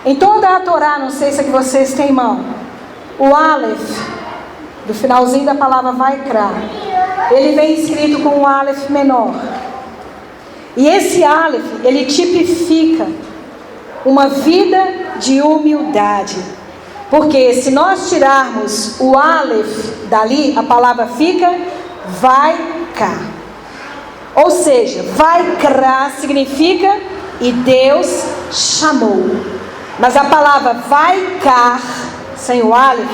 [SPEAKER 1] Em toda a Torá, não sei se é que vocês têm em mão, o Aleph, do finalzinho da palavra vai crar, ele vem escrito com um Aleph menor. E esse Aleph, ele tipifica uma vida de humildade. Porque se nós tirarmos o Aleph dali, a palavra fica vai cá. Ou seja, vai cá significa e Deus chamou. Mas a palavra vai cá, sem o Aleph,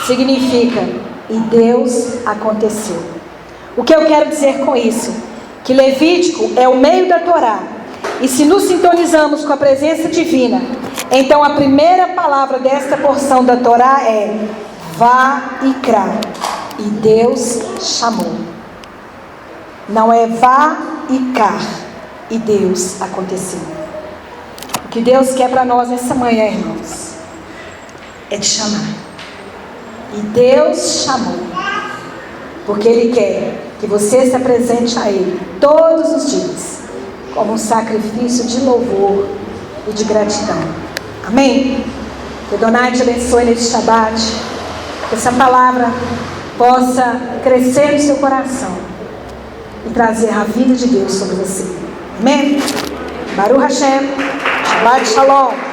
[SPEAKER 1] significa e Deus aconteceu. O que eu quero dizer com isso? Que Levítico é o meio da Torá. E se nos sintonizamos com a presença divina, então a primeira palavra desta porção da Torá é Vá-i-krá. E Deus chamou. Não é Vá-i-cá. E Deus aconteceu. O que Deus quer para nós nessa manhã, irmãos, é te chamar. E Deus chamou. Porque Ele quer que você se apresente a Ele todos os dias como um sacrifício de louvor e de gratidão. Amém? Que Adonai te abençoe neste Shabbat. Que essa palavra possa crescer no seu coração e trazer a vida de Deus sobre você. Amém? Baruch Hashem. Shabbat Shalom.